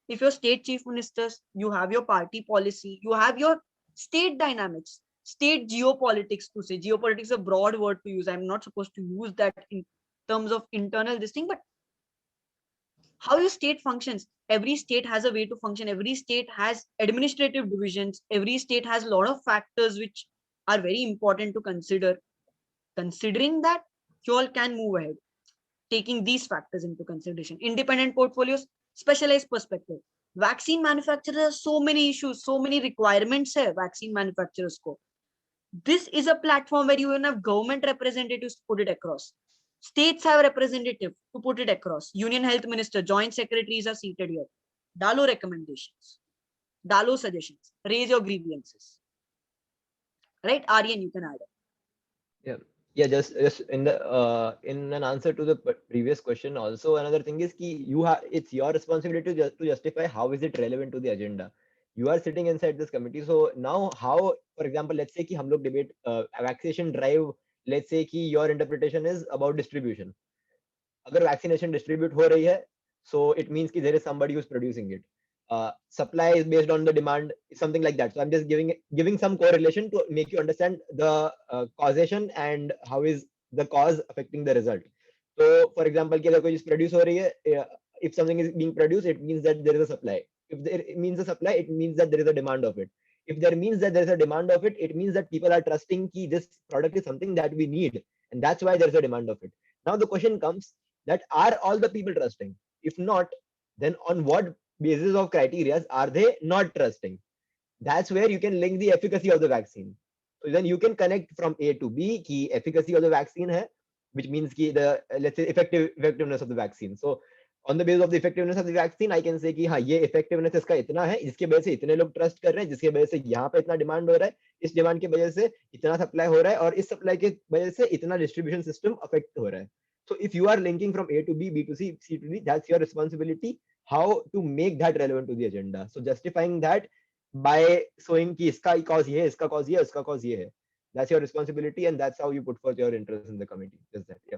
If you're state chief ministers, you have your party policy, you have your state dynamics, state geopolitics. To say geopolitics is a broad word to use. I'm not supposed to use that in terms of internal this thing, but how your state functions. Every state has a way to function. Every state has administrative divisions. Every state has a lot of factors which are very important to consider. Considering that, you all can move ahead, taking these factors into consideration. Independent portfolios, specialized perspective. Vaccine manufacturers, so many issues, so many requirements hai vaccine manufacturers ko. This is a platform where you have government representatives to put it across. States have representative to put it across. Union Health Minister, joint secretaries are seated here. Dalo recommendations, Dalo suggestions, raise your grievances. Right, Aryan, you can add it. Yeah. Yeah, just in an answer to the previous question, also another thing is ki it's your responsibility to justify how is it relevant to the agenda. You are sitting inside this committee, so now how, for example, let's say ki hum log debate vaccination drive. Let's say ki your interpretation is about distribution. Agar vaccination distribute ho rahi hai, so it means ki there is somebody who's producing it. Supply is based on the demand, something like that. So I'm just giving some correlation to make you understand the causation and how is the cause affecting the result. So for example, if something is being produced, it means that there is a supply. If there means a supply, it means that there is a demand of it. If there means that there is a demand of it, it means that people are trusting that this product is something that we need, and that's why there is a demand of it. Now the question comes that are all the people trusting? If not, then on what basis of criteria are they not trusting? That's where you can link the efficacy of the vaccine. So then you can connect from A to B ki efficacy of the vaccine hai, which means ki the let's say effectiveness of the vaccine. So on the basis of the effectiveness of the vaccine, I can say कि हाँ ये effectiveness इसका इतना है, जिसके वजह से इतने लोग trust कर रहे हैं, जिसके वजह से यहाँ पे इतना demand हो रहा है, इस demand की वजह से इतना supply हो रहा है, और इस supply की वजह से इतना distribution system affect हो रहा है. So if you are linking from A to B, B to C, C to D, that's your responsibility. How to make that relevant to the agenda. So justifying that by showing कि इसका cause ये है, इसका cause ये है, इसका cause ये है. That's your responsibility, and that's how you put forth your interest in the committee. Just that, yeah.